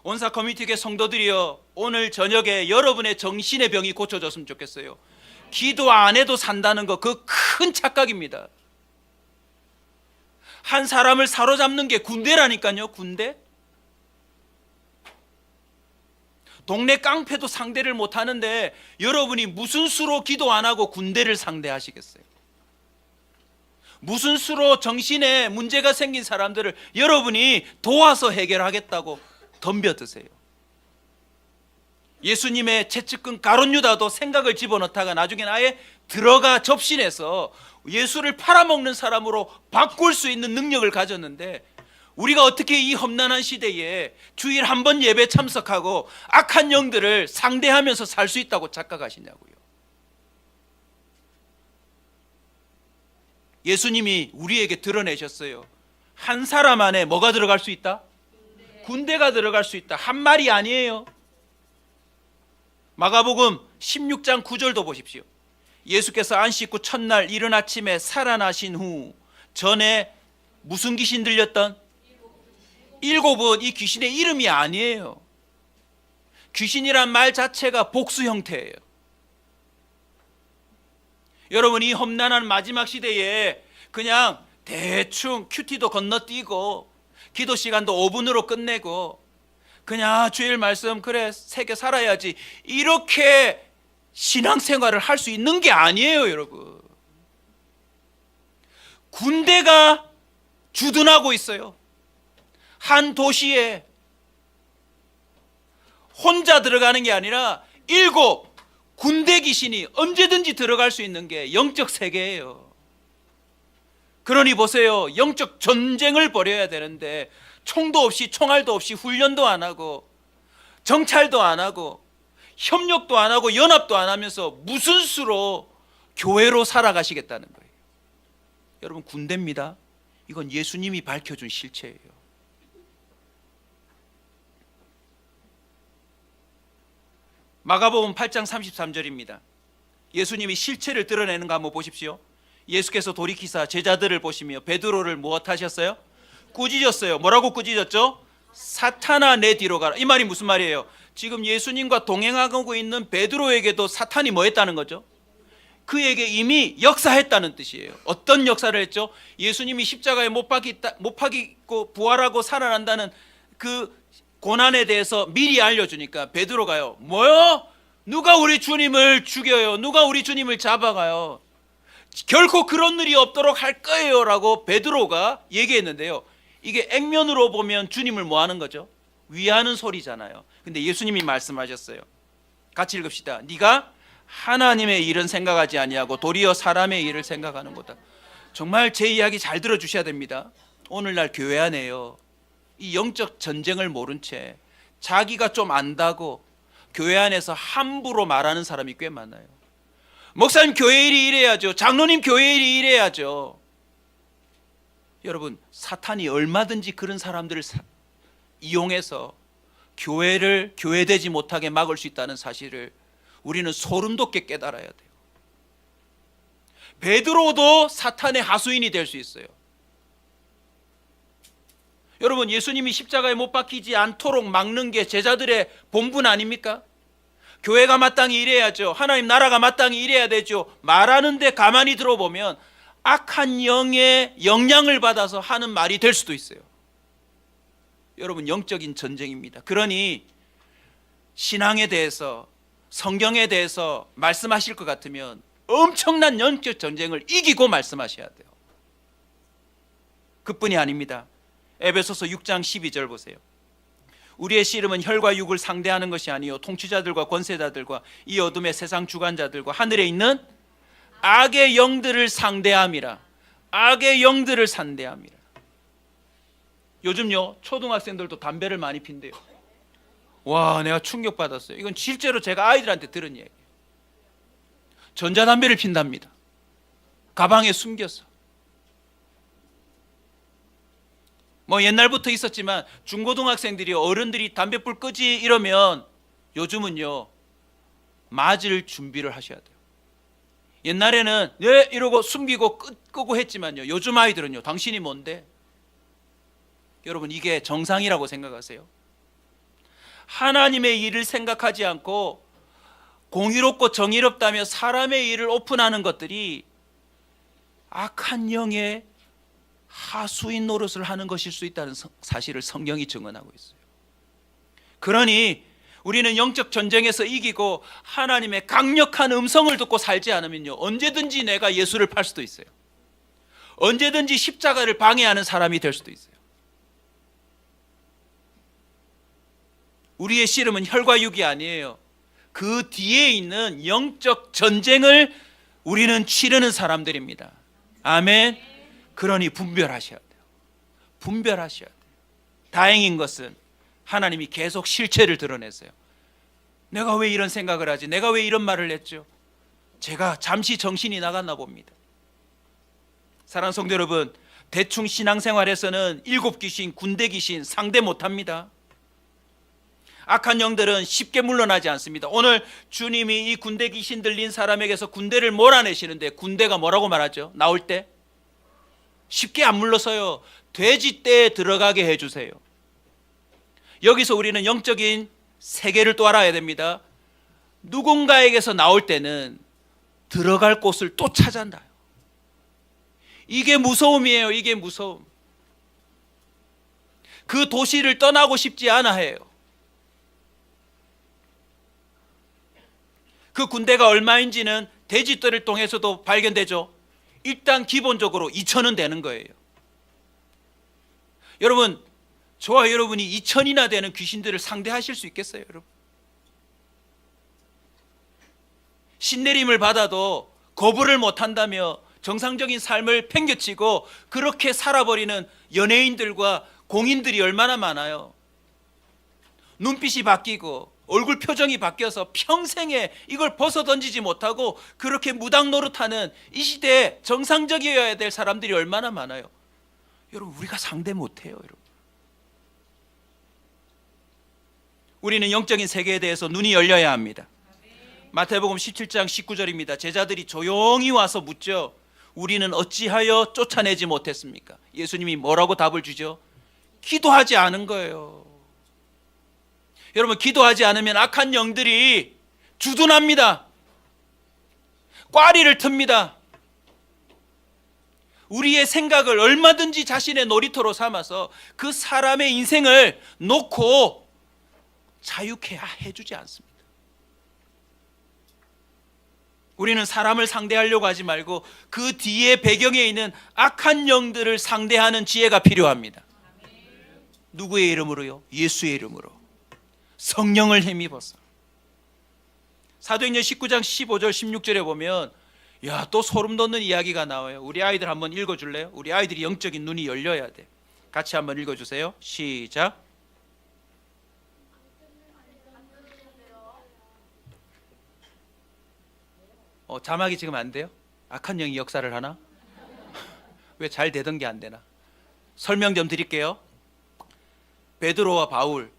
온사 커뮤니티의 성도들이여, 오늘 저녁에 여러분의 정신의 병이 고쳐졌으면 좋겠어요. 기도 안 해도 산다는 거 그 큰 착각입니다. 한 사람을 사로잡는 게 군대라니까요. 군대. 동네 깡패도 상대를 못 하는데 여러분이 무슨 수로 기도 안 하고 군대를 상대하시겠어요? 무슨 수로 정신에 문제가 생긴 사람들을 여러분이 도와서 해결하겠다고 덤벼드세요? 예수님의 채찍근 가룟 유다도 생각을 집어넣다가 나중에는 아예 들어가 접신해서 예수를 팔아먹는 사람으로 바꿀 수 있는 능력을 가졌는데 우리가 어떻게 이 험난한 시대에 주일 한 번 예배 참석하고 악한 영들을 상대하면서 살 수 있다고 착각하시냐고요. 예수님이 우리에게 드러내셨어요. 한 사람 안에 뭐가 들어갈 수 있다? 군대가 들어갈 수 있다. 한 말이 아니에요. 마가복음 16장 9절도 보십시오. 예수께서 안식 후 첫날 이른 아침에 살아나신 후 전에 무슨 귀신 들렸던? 일곱은 이 귀신의 이름이 아니에요. 귀신이란 말 자체가 복수 형태예요. 여러분, 이 험난한 마지막 시대에 그냥 대충 큐티도 건너뛰고 기도 시간도 5분으로 끝내고 그냥 주일 말씀 그래 새겨 살아야지, 이렇게 신앙생활을 할 수 있는 게 아니에요. 여러분, 군대가 주둔하고 있어요. 한 도시에 혼자 들어가는 게 아니라 7 군대 귀신이 언제든지 들어갈 수 있는 게 영적 세계예요. 그러니 보세요, 영적 전쟁을 벌여야 되는데 총도 없이 총알도 없이 훈련도 안 하고 정찰도 안 하고 협력도 안 하고 연합도 안 하면서 무슨 수로 교회로 살아가시겠다는 거예요. 여러분, 군대입니다. 이건 예수님이 밝혀준 실체예요. 마가복음 8장 33절입니다. 예수님이 실체를 드러내는 거 한번 보십시오. 예수께서 돌이키사 제자들을 보시며 베드로를 무엇하셨어요? 꾸짖었어요. 뭐라고 꾸짖었죠? 사탄아 내 뒤로 가라. 이 말이 무슨 말이에요? 지금 예수님과 동행하고 있는 베드로에게도 사탄이 뭐 했다는 거죠? 그에게 이미 역사했다는 뜻이에요. 어떤 역사를 했죠? 예수님이 십자가에 못 박히고 부활하고 살아난다는 그 고난에 대해서 미리 알려주니까 베드로가요, 뭐요? 누가 우리 주님을 죽여요? 누가 우리 주님을 잡아가요? 결코 그런 일이 없도록 할 거예요 라고 베드로가 얘기했는데요, 이게 액면으로 보면 주님을 뭐 하는 거죠? 위하는 소리잖아요. 근데 예수님이 말씀하셨어요. 같이 읽읍시다. 네가 하나님의 일은 생각하지 아니하고 도리어 사람의 일을 생각하는 거다. 정말 제 이야기 잘 들어주셔야 됩니다. 오늘날 교회 안에요, 이 영적 전쟁을 모른 채 자기가 좀 안다고 교회 안에서 함부로 말하는 사람이 꽤 많아요. 목사님 교회 일이 이래야죠. 장로님 교회 일이 이래야죠. 여러분, 사탄이 얼마든지 그런 사람들을 이용해서 교회를 교회되지 못하게 막을 수 있다는 사실을 우리는 소름 돋게 깨달아야 돼요. 베드로도 사탄의 하수인이 될 수 있어요. 여러분, 예수님이 십자가에 못 박히지 않도록 막는 게 제자들의 본분 아닙니까? 교회가 마땅히 이래야죠. 하나님 나라가 마땅히 이래야 되죠. 말하는데 가만히 들어보면 악한 영의 영향을 받아서 하는 말이 될 수도 있어요. 여러분, 영적인 전쟁입니다. 그러니 신앙에 대해서, 성경에 대해서 말씀하실 것 같으면 엄청난 영적 전쟁을 이기고 말씀하셔야 돼요. 그뿐이 아닙니다. 에베소서 6장 12절 보세요. 우리의 씨름은 혈과 육을 상대하는 것이 아니요 통치자들과 권세자들과 이 어둠의 세상 주관자들과 하늘에 있는 악의 영들을 상대함이라. 악의 영들을 상대함이라. 요즘요, 초등학생들도 담배를 많이 핀대요. 와, 내가 충격받았어요. 이건 실제로 제가 아이들한테 들은 얘기예요. 전자담배를 핀답니다. 가방에 숨겨서. 뭐 옛날부터 있었지만 중고등학생들이 어른들이 담배불 끄지 이러면 요즘은요, 맞을 준비를 하셔야 돼요. 옛날에는 네 이러고 숨기고 끄고 했지만요, 요즘 아이들은요, 당신이 뭔데? 여러분, 이게 정상이라고 생각하세요? 하나님의 일을 생각하지 않고 공의롭고 정의롭다며 사람의 일을 오픈하는 것들이 악한 영의 하수인 노릇을 하는 것일 수 있다는 사실을 성경이 증언하고 있어요. 그러니 우리는 영적 전쟁에서 이기고 하나님의 강력한 음성을 듣고 살지 않으면요, 언제든지 내가 예수를 팔 수도 있어요. 언제든지 십자가를 방해하는 사람이 될 수도 있어요. 우리의 씨름은 혈과 육이 아니에요. 그 뒤에 있는 영적 전쟁을 우리는 치르는 사람들입니다. 아멘. 그러니 분별하셔야 돼요. 분별하셔야 돼요. 다행인 것은 하나님이 계속 실체를 드러냈어요. 내가 왜 이런 생각을 하지? 내가 왜 이런 말을 했죠? 제가 잠시 정신이 나갔나 봅니다. 사랑하는 성도 여러분, 대충 신앙생활에서는 7귀신, 군대 귀신 상대 못합니다. 악한 영들은 쉽게 물러나지 않습니다. 오늘 주님이 이 군대 귀신 들린 사람에게서 군대를 몰아내시는데, 군대가 뭐라고 말하죠? 나올 때 쉽게 안 물러서요. 돼지떼에 들어가게 해주세요. 여기서 우리는 영적인 세계를 또 알아야 됩니다. 누군가에게서 나올 때는 들어갈 곳을 또 찾아나요. 이게 무서움이에요. 이게 무서움. 그 도시를 떠나고 싶지 않아 해요. 그 군대가 얼마인지는 돼지떼를 통해서도 발견되죠. 일단 기본적으로 2,000은 되는 거예요. 여러분, 저와 여러분이 2,000이나 되는 귀신들을 상대하실 수 있겠어요, 여러분? 신내림을 받아도 거부를 못한다며 정상적인 삶을 팽개치고 그렇게 살아버리는 연예인들과 공인들이 얼마나 많아요. 눈빛이 바뀌고 얼굴 표정이 바뀌어서 평생에 이걸 벗어던지지 못하고 그렇게 무당 노릇하는 이 시대에 정상적이어야 될 사람들이 얼마나 많아요. 여러분, 우리가 상대 못해요, 여러분. 우리는 영적인 세계에 대해서 눈이 열려야 합니다. 마태복음 17장 19절입니다. 제자들이 조용히 와서 묻죠. 우리는 어찌하여 쫓아내지 못했습니까? 예수님이 뭐라고 답을 주죠? 기도하지 않은 거예요. 여러분, 기도하지 않으면 악한 영들이 주둔합니다. 꽈리를 틉니다. 우리의 생각을 얼마든지 자신의 놀이터로 삼아서 그 사람의 인생을 놓고 자유케 해주지 않습니다. 우리는 사람을 상대하려고 하지 말고 그 뒤에 배경에 있는 악한 영들을 상대하는 지혜가 필요합니다. 누구의 이름으로요? 예수의 이름으로. 성령을 힘입어서. 사도행전 19장 15절 16절에 보면 또 소름 돋는 이야기가 나와요. 우리 아이들 한번 읽어줄래요? 우리 아이들이 영적인 눈이 열려야 돼. 같이 한번 읽어주세요. 시작. 자막이 지금 안 돼요? 악한 영이 역사를 하나? 왜 잘 되던 게 안 되나? 설명 좀 드릴게요. 베드로와 바울,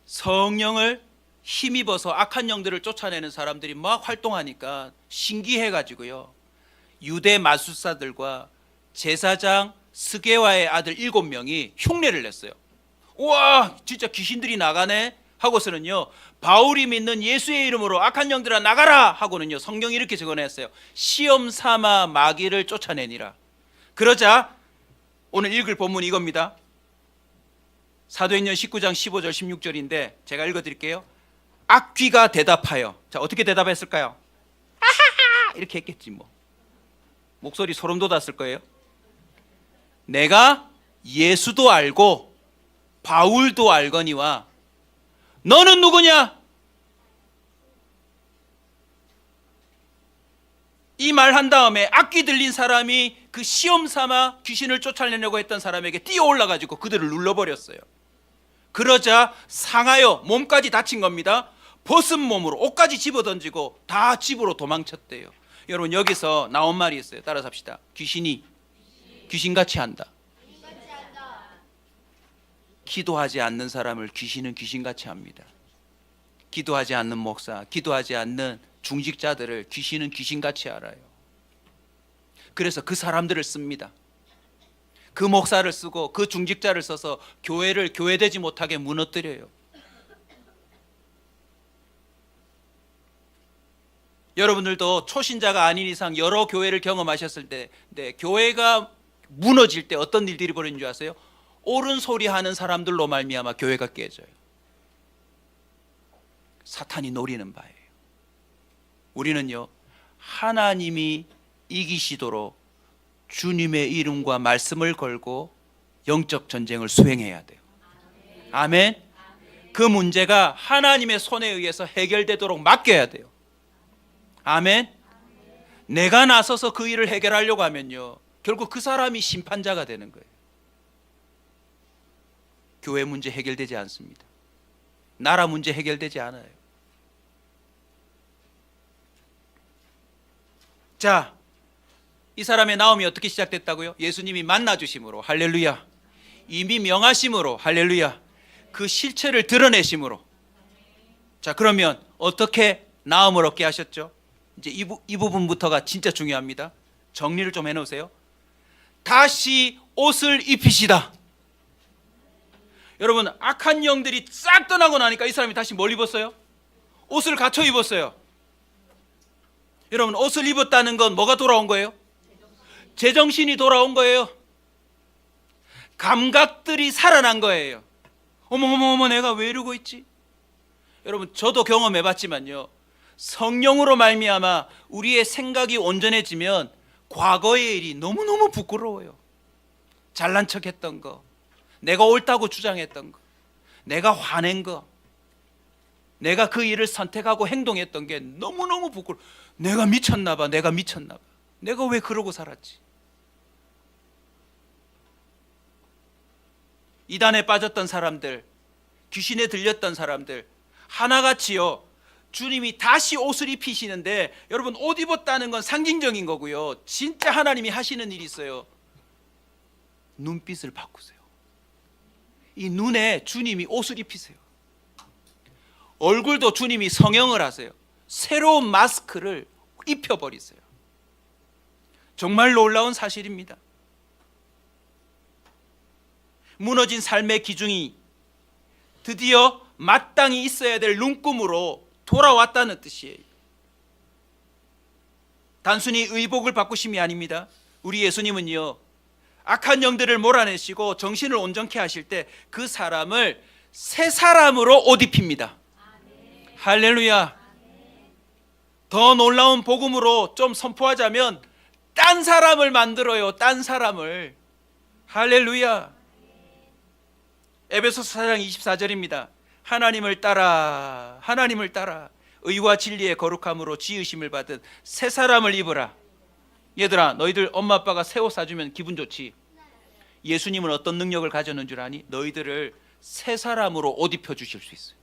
성령을 힘입어서 악한 영들을 쫓아내는 사람들이 막 활동하니까 신기해가지고요, 유대 마술사들과 제사장 스게와의 아들 7명이 흉내를 냈어요. 우와, 진짜 귀신들이 나가네 하고서는요, 바울이 믿는 예수의 이름으로 악한 영들아 나가라 하고는요, 성경이 이렇게 적어냈어요. 시험 삼아 마귀를 쫓아내니라. 그러자 오늘 읽을 본문이 이겁니다. 사도행전 19장 15절 16절인데 제가 읽어드릴게요. 악귀가 대답하여, 자, 어떻게 대답했을까요? 하하하 이렇게 했겠지 뭐. 목소리 소름 돋았을 거예요. 내가 예수도 알고 바울도 알거니와 너는 누구냐? 이 말 한 다음에 악귀 들린 사람이 그 시험 삼아 귀신을 쫓아내려고 했던 사람에게 뛰어 올라가지고 그들을 눌러버렸어요. 그러자 상하여 몸까지 다친 겁니다. 벗은 몸으로 옷까지 집어던지고 다 집으로 도망쳤대요. 여러분, 여기서 나온 말이 있어요. 따라서 합시다. 귀신이 귀신같이 한다. 기도하지 않는 사람을 귀신은 귀신같이 합니다. 기도하지 않는 목사, 기도하지 않는 중직자들을 귀신은 귀신같이 알아요. 그래서 그 사람들을 씁니다. 그 목사를 쓰고 그 중직자를 써서 교회를 교회되지 못하게 무너뜨려요. 여러분들도 초신자가 아닌 이상 여러 교회를 경험하셨을 때, 교회가 무너질 때 어떤 일들이 벌어지는 줄 아세요? 옳은 소리 하는 사람들로 말미암아 교회가 깨져요. 사탄이 노리는 바예요. 우리는요, 하나님이 이기시도록 주님의 이름과 말씀을 걸고 영적 전쟁을 수행해야 돼요. 아멘. 그 문제가 하나님의 손에 의해서 해결되도록 맡겨야 돼요. 아멘. 내가 나서서 그 일을 해결하려고 하면요, 결국 그 사람이 심판자가 되는 거예요. 교회 문제 해결되지 않습니다. 나라 문제 해결되지 않아요. 자, 이 사람의 나옴이 어떻게 시작됐다고요? 예수님이 만나주심으로, 할렐루야. 이미 명하심으로, 할렐루야. 그 실체를 드러내심으로. 자, 그러면 어떻게 나음을 얻게 하셨죠? 이제 이 부분부터가 진짜 중요합니다. 정리를 좀 해놓으세요. 다시 옷을 입히시다. 여러분, 악한 영들이 싹 떠나고 나니까 이 사람이 다시 뭘 입었어요? 옷을 갖춰 입었어요. 여러분, 옷을 입었다는 건 뭐가 돌아온 거예요? 제정신이 돌아온 거예요. 감각들이 살아난 거예요. 어머, 내가 왜 이러고 있지? 여러분, 저도 경험해봤지만요, 성령으로 말미암아 우리의 생각이 온전해지면 과거의 일이 너무너무 부끄러워요. 잘난 척했던 거, 내가 옳다고 주장했던 거, 내가 화낸 거, 내가 그 일을 선택하고 행동했던 게 너무너무 부끄러워. 내가 미쳤나 봐. 내가 왜 그러고 살았지? 이단에 빠졌던 사람들, 귀신에 들렸던 사람들 하나같이요, 주님이 다시 옷을 입히시는데, 여러분, 옷 입었다는 건 상징적인 거고요, 진짜 하나님이 하시는 일이 있어요. 눈빛을 바꾸세요. 이 눈에 주님이 옷을 입히세요. 얼굴도 주님이 성형을 하세요. 새로운 마스크를 입혀버리세요. 정말 놀라운 사실입니다. 무너진 삶의 기중이 드디어 마땅히 있어야 될 눈금으로 돌아왔다는 뜻이에요. 단순히 의복을 바꾸심이 아닙니다. 우리 예수님은요, 악한 영들을 몰아내시고 정신을 온전케 하실 때 그 사람을 새 사람으로 옷 입힙니다. 할렐루야. 더 놀라운 복음으로 좀 선포하자면 딴 사람을 만들어요. 딴 사람을. 할렐루야. 에베소서 4장 24절입니다. 하나님을 따라 의와 진리의 거룩함으로 지으심을 받은 새 사람을 입으라. 얘들아, 너희들 엄마 아빠가 새 옷 사주면 기분 좋지? 예수님은 어떤 능력을 가졌는 줄 아니? 너희들을 새 사람으로 옷 입혀 주실 수 있어요.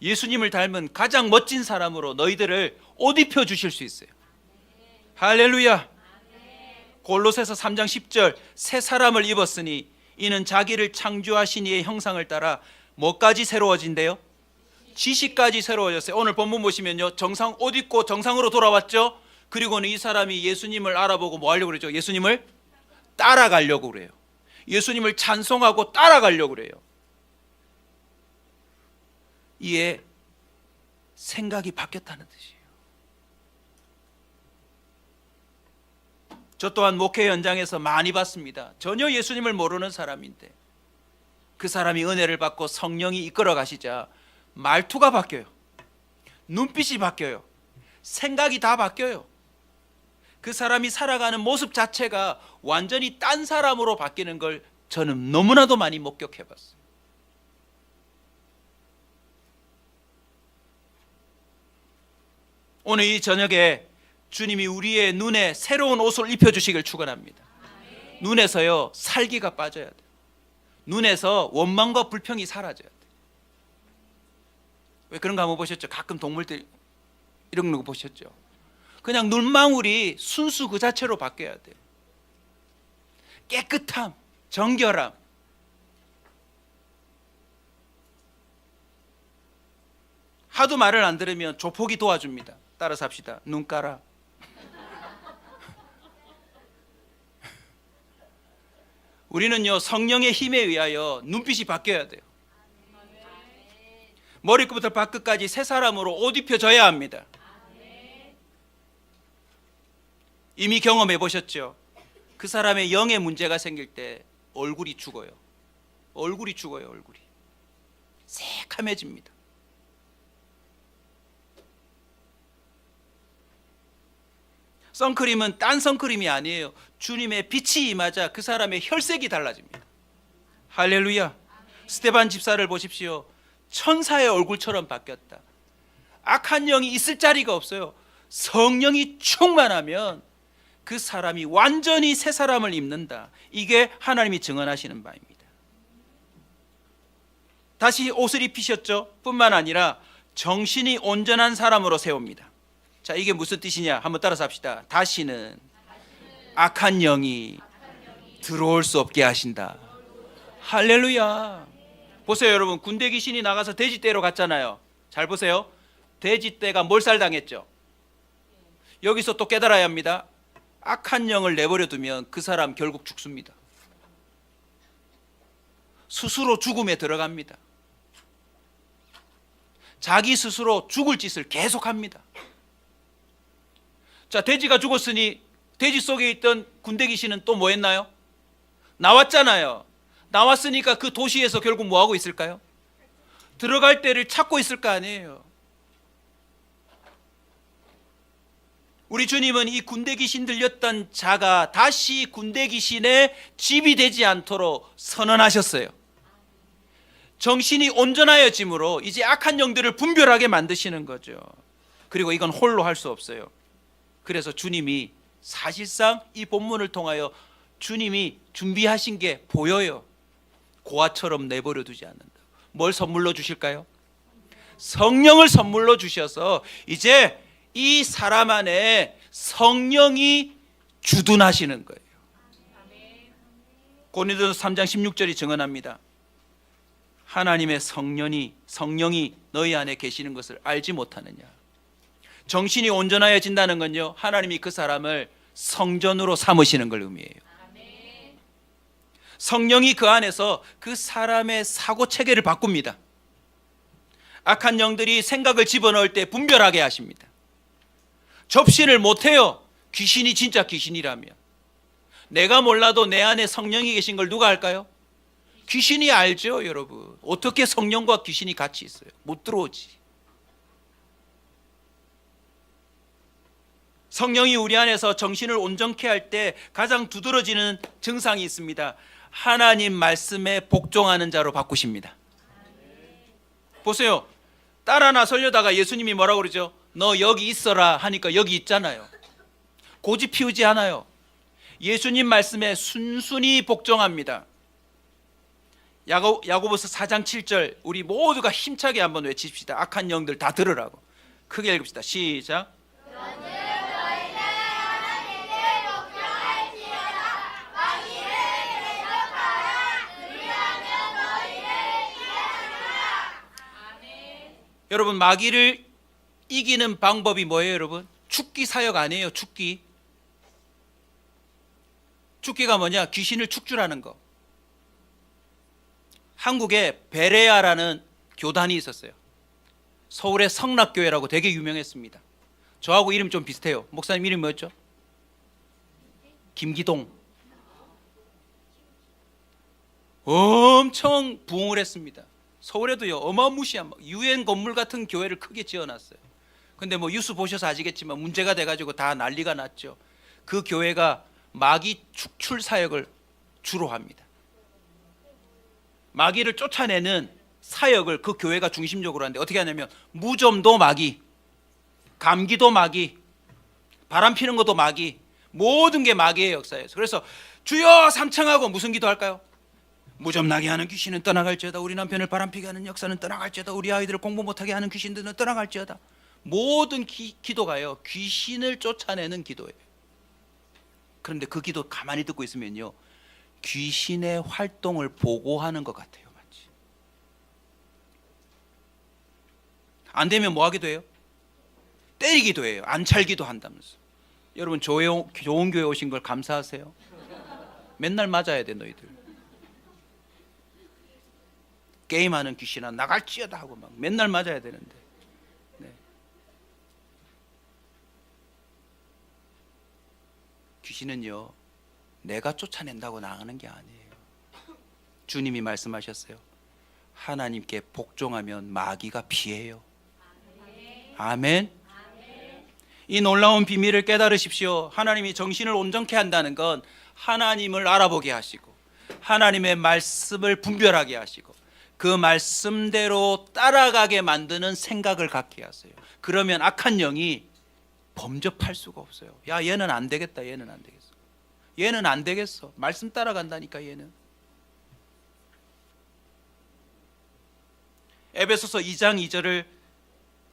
예수님을 닮은 가장 멋진 사람으로 너희들을 옷 입혀 주실 수 있어요. 할렐루야. 골로새서 3장 10절, 새 사람을 입었으니 이는 자기를 창조하신 이의 형상을 따라 뭐까지 새로워진대요? 지식까지 새로워졌어요. 오늘 본문 보시면요, 정상 옷 입고 정상으로 돌아왔죠. 그리고는 이 사람이 예수님을 알아보고 뭐 하려고 그러죠? 예수님을 따라가려고 그래요. 예수님을 찬송하고 따라가려고 그래요. 이에 생각이 바뀌었다는 뜻이에요. 저 또한 목회 현장에서 많이 봤습니다. 전혀 예수님을 모르는 사람인데 그 사람이 은혜를 받고 성령이 이끌어 가시자 말투가 바뀌어요. 눈빛이 바뀌어요. 생각이 다 바뀌어요. 그 사람이 살아가는 모습 자체가 완전히 딴 사람으로 바뀌는 걸 저는 너무나도 많이 목격해 봤어요. 오늘 이 저녁에 주님이 우리의 눈에 새로운 옷을 입혀주시길 축원합니다. 눈에서요, 살기가 빠져야 돼요. 눈에서 원망과 불평이 사라져야 돼요. 왜 그런가 한번 보셨죠? 가끔 동물들 이런 거 보셨죠? 그냥 눈망울이 순수 그 자체로 바뀌어야 돼요. 깨끗함, 정결함. 하도 말을 안 들으면 조폭이 도와줍니다. 따라서 합시다. 눈 깔아. 우리는요, 성령의 힘에 의하여 눈빛이 바뀌어야 돼요. 머리끝부터 발끝까지 새 사람으로 옷 입혀져야 합니다. 이미 경험해 보셨죠? 그 사람의 영의 문제가 생길 때 얼굴이 죽어요. 얼굴이 새카매집니다. 선크림은 딴 선크림이 아니에요. 주님의 빛이 임하자 그 사람의 혈색이 달라집니다. 할렐루야. 스데반 집사를 보십시오. 천사의 얼굴처럼 바뀌었다. 악한 영이 있을 자리가 없어요. 성령이 충만하면 그 사람이 완전히 새 사람을 입는다. 이게 하나님이 증언하시는 바입니다. 다시 옷을 입히셨죠. 뿐만 아니라 정신이 온전한 사람으로 세웁니다. 자, 이게 무슨 뜻이냐? 한번 따라서 합시다. 다시는 악한 영이 들어올 수 없게 하신다. 할렐루야. 보세요 여러분, 군대 귀신이 나가서 돼지떼로 갔잖아요. 잘 보세요. 돼지떼가 몰살당했죠. 여기서 또 깨달아야 합니다. 악한 영을 내버려 두면 그 사람 결국 죽습니다. 스스로 죽음에 들어갑니다. 자기 스스로 죽을 짓을 계속합니다. 자, 돼지가 죽었으니 돼지 속에 있던 군대 귀신은 또 뭐 했나요? 나왔잖아요. 나왔으니까 그 도시에서 결국 뭐 하고 있을까요? 들어갈 데를 찾고 있을 거 아니에요. 우리 주님은 이 군대 귀신 들렸던 자가 다시 군대 귀신의 집이 되지 않도록 선언하셨어요. 정신이 온전하여짐으로 이제 악한 영들을 분별하게 만드시는 거죠. 그리고 이건 홀로 할 수 없어요. 그래서 주님이 사실상 이 본문을 통하여 주님이 준비하신 게 보여요. 고아처럼 내버려 두지 않는다. 뭘 선물로 주실까요? 성령을 선물로 주셔서 이제 이 사람 안에 성령이 주둔하시는 거예요. 고린도서 3장 16절이 증언합니다. 하나님의 성령이 너희 안에 계시는 것을 알지 못하느냐. 정신이 온전하여진다는 건요, 하나님이 그 사람을 성전으로 삼으시는 걸 의미해요. 성령이 그 안에서 그 사람의 사고 체계를 바꿉니다. 악한 영들이 생각을 집어넣을 때 분별하게 하십니다. 접신을 못해요. 귀신이 진짜 귀신이라면. 내가 몰라도 내 안에 성령이 계신 걸 누가 알까요? 귀신이 알죠, 여러분. 어떻게 성령과 귀신이 같이 있어요? 못 들어오지. 성령이 우리 안에서 정신을 온전케 할 때 가장 두드러지는 증상이 있습니다. 하나님 말씀에 복종하는 자로 바꾸십니다. 보세요. 딸 하나 설려다가 예수님이 뭐라고 그러죠? 너 여기 있어라 하니까 여기 있잖아요. 고집 피우지 않아요. 예수님 말씀에 순순히 복종합니다. 야고보서 4장 7절 우리 모두가 힘차게 한번 외칩시다. 악한 영들 다 들으라고. 크게 읽읍시다. 시작. 여러분, 마귀를 이기는 방법이 뭐예요, 여러분? 축기 사역 아니에요, 축기. 축기가 뭐냐? 귀신을 축주라는 거. 한국에 베레아라는 교단이 있었어요. 서울의 성락교회라고 되게 유명했습니다. 저하고 이름 좀 비슷해요. 목사님 이름이 뭐였죠? 김기동. 엄청 부흥을 했습니다. 서울에도요, 어마무시한 유엔 건물 같은 교회를 크게 지어놨어요. 근데 뭐 뉴스 보셔서 아시겠지만 문제가 돼가지고 다 난리가 났죠. 그 교회가 마귀 축출 사역을 주로 합니다. 마귀를 쫓아내는 사역을 그 교회가 중심적으로 하는데 어떻게 하냐면 무좀도 마귀, 감기도 마귀, 바람 피는 것도 마귀, 모든 게 마귀의 역사예요. 그래서 주여 삼창하고 무슨 기도할까요? 무좀 나게 하는 귀신은 떠나갈지어다. 우리 남편을 바람피게 하는 역사는 떠나갈지어다. 우리 아이들을 공부 못하게 하는 귀신들은 떠나갈지어다. 모든 기도가요, 귀신을 쫓아내는 기도예요. 그런데 그 기도 가만히 듣고 있으면요, 귀신의 활동을 보고하는 것 같아요. 마치. 안 되면 뭐 하기도 해요? 때리기도 해요. 안찰기도 한다면서. 여러분, 좋은 교회 오신 걸 감사하세요. 맨날 맞아야 돼, 너희들. 게임하는 귀신아 나갈지어다 하고 막 맨날 맞아야 되는데. 네. 귀신은요, 내가 쫓아낸다고 나가는 게 아니에요. 주님이 말씀하셨어요. 하나님께 복종하면 마귀가 피해요. 아멘. 이 놀라운 비밀을 깨달으십시오. 하나님이 정신을 온전케 한다는 건 하나님을 알아보게 하시고 하나님의 말씀을 분별하게 하시고 그 말씀대로 따라가게 만드는 생각을 갖게 하세요. 그러면 악한 영이 범접할 수가 없어요. 야, 얘는 안 되겠다. 얘는 안 되겠어. 얘는 안 되겠어. 말씀 따라간다니까 얘는. 에베소서 2장 2절을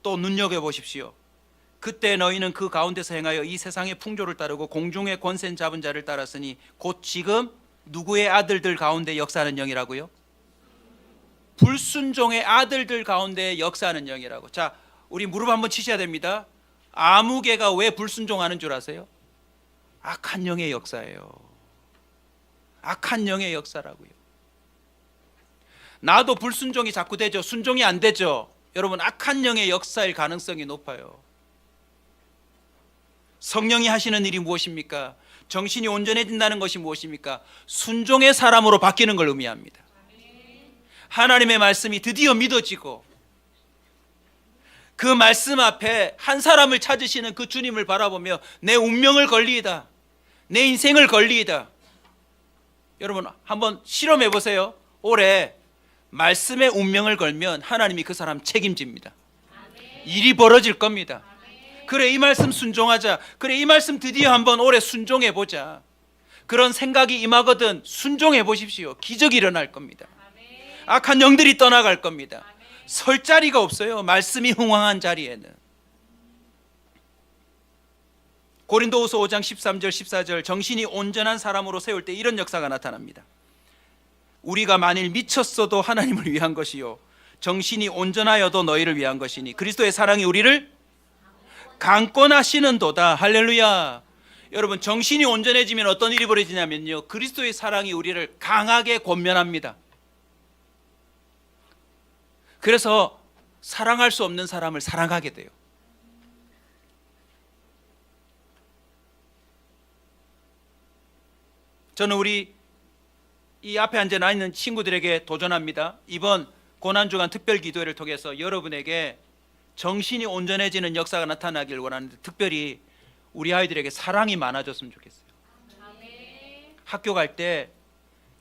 또 눈여겨보십시오. 그때 너희는 그 가운데서 행하여 이 세상의 풍조를 따르고 공중의 권세 잡은 자를 따랐으니 곧 지금 누구의 아들들 가운데 역사하는 영이라고요? 불순종의 아들들 가운데 역사하는 영이라고. 자, 우리 무릎 한번 치셔야 됩니다. 아무개가 왜 불순종하는 줄 아세요? 악한 영의 역사예요. 악한 영의 역사라고요. 나도 불순종이 자꾸 되죠. 순종이 안 되죠. 여러분, 악한 영의 역사일 가능성이 높아요. 성령이 하시는 일이 무엇입니까? 정신이 온전해진다는 것이 무엇입니까? 순종의 사람으로 바뀌는 걸 의미합니다. 하나님의 말씀이 드디어 믿어지고 그 말씀 앞에 한 사람을 찾으시는 그 주님을 바라보며 내 운명을 걸리이다, 내 인생을 걸리이다. 여러분, 한번 실험해 보세요. 올해 말씀에 운명을 걸면 하나님이 그 사람 책임집니다. 일이 벌어질 겁니다. 그래, 이 말씀 순종하자. 그래, 이 말씀 드디어 한번 올해 순종해 보자. 그런 생각이 임하거든 순종해 보십시오. 기적이 일어날 겁니다. 악한 영들이 떠나갈 겁니다. 설 자리가 없어요. 말씀이 흥황한 자리에는. 고린도후서 5장 13절 14절, 정신이 온전한 사람으로 세울 때 이런 역사가 나타납니다. 우리가 만일 미쳤어도 하나님을 위한 것이요 정신이 온전하여도 너희를 위한 것이니 그리스도의 사랑이 우리를 강권하시는도다. 할렐루야. 여러분, 정신이 온전해지면 어떤 일이 벌어지냐면요, 그리스도의 사랑이 우리를 강하게 권면합니다. 그래서 사랑할 수 없는 사람을 사랑하게 돼요. 저는 우리 이 앞에 앉아 있는 친구들에게 도전합니다. 이번 고난주간 특별기도회를 통해서 여러분에게 정신이 온전해지는 역사가 나타나길 원하는데, 특별히 우리 아이들에게 사랑이 많아졌으면 좋겠어요. 학교 갈 때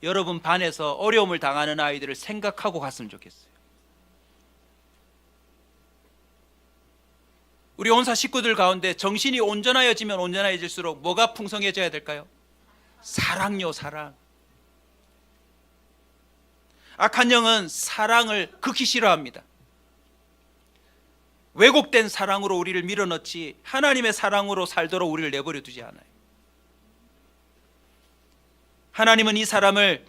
여러분 반에서 어려움을 당하는 아이들을 생각하고 갔으면 좋겠어요. 우리 온사 식구들 가운데 정신이 온전하여지면 온전해질수록 뭐가 풍성해져야 될까요? 사랑요, 사랑. 악한 영은 사랑을 극히 싫어합니다. 왜곡된 사랑으로 우리를 밀어넣지 하나님의 사랑으로 살도록 우리를 내버려 두지 않아요. 하나님은 이 사람을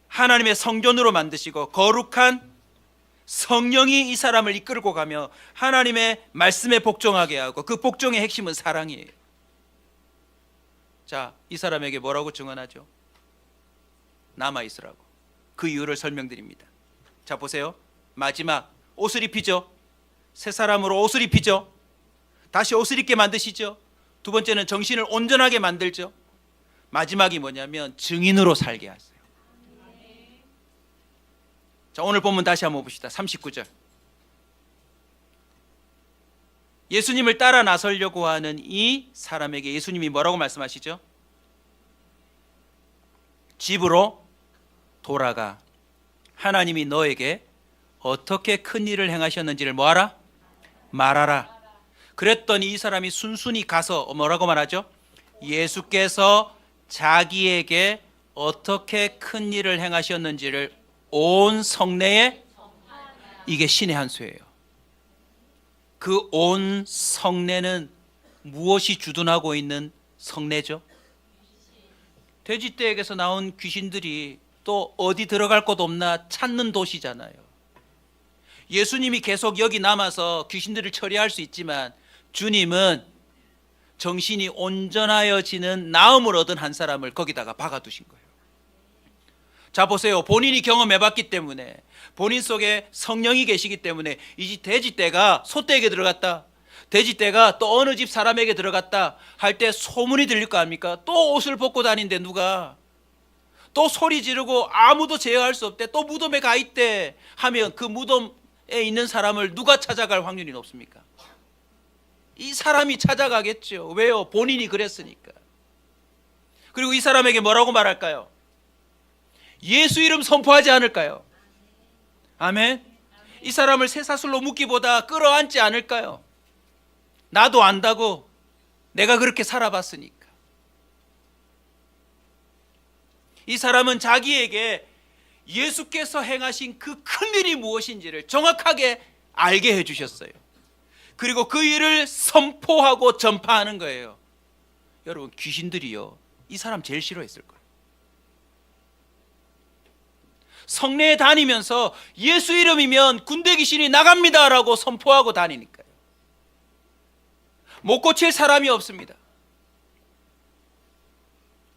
하나님의 성전으로 만드시고 거룩한 성령이 이 사람을 이끌고 가며 하나님의 말씀에 복종하게 하고, 그 복종의 핵심은 사랑이에요. 자, 이 사람에게 뭐라고 증언하죠? 남아있으라고. 그 이유를 설명드립니다. 자, 보세요. 마지막, 옷을 입히죠. 새 사람으로 옷을 입히죠. 다시 옷을 입게 만드시죠. 두 번째는 정신을 온전하게 만들죠. 마지막이 뭐냐면 증인으로 살게 하세요. 자, 오늘 본문 다시 한번 봅시다. 39절. 예수님을 따라 나서려고 하는 이 사람에게 예수님이 뭐라고 말씀하시죠? 집으로 돌아가 하나님이 너에게 어떻게 큰 일을 행하셨는지를 뭐하라? 말하라. 그랬더니 이 사람이 순순히 가서 뭐라고 말하죠? 예수께서 자기에게 어떻게 큰 일을 행하셨는지를 온 성내에, 이게 신의 한 수예요. 그 온 성내는 무엇이 주둔하고 있는 성내죠? 돼지떼에게서 나온 귀신들이 또 어디 들어갈 곳 없나 찾는 도시잖아요. 예수님이 계속 여기 남아서 귀신들을 처리할 수 있지만 주님은 정신이 온전하여지는 나음을 얻은 한 사람을 거기다가 박아두신 거예요. 자, 보세요. 본인이 경험해봤기 때문에, 본인 속에 성령이 계시기 때문에 이 돼지떼가 소떼에게 들어갔다, 돼지떼가 또 어느 집 사람에게 들어갔다 할 때 소문이 들릴 거 아닙니까? 또 옷을 벗고 다니는데 누가 또 소리 지르고 아무도 제어할 수 없대, 또 무덤에 가 있대 하면 그 무덤에 있는 사람을 누가 찾아갈 확률이 높습니까? 이 사람이 찾아가겠죠. 왜요? 본인이 그랬으니까. 그리고 이 사람에게 뭐라고 말할까요? 예수 이름 선포하지 않을까요? 아멘. 이 사람을 쇠사슬로 묶기보다 끌어안지 않을까요? 나도 안다고. 내가 그렇게 살아봤으니까. 이 사람은 자기에게 예수께서 행하신 그 큰 일이 무엇인지를 정확하게 알게 해주셨어요. 그리고 그 일을 선포하고 전파하는 거예요. 여러분, 귀신들이요, 이 사람 제일 싫어했을 거예요. 성내에 다니면서 예수 이름이면 군대 귀신이 나갑니다라고 선포하고 다니니까요. 못 고칠 사람이 없습니다.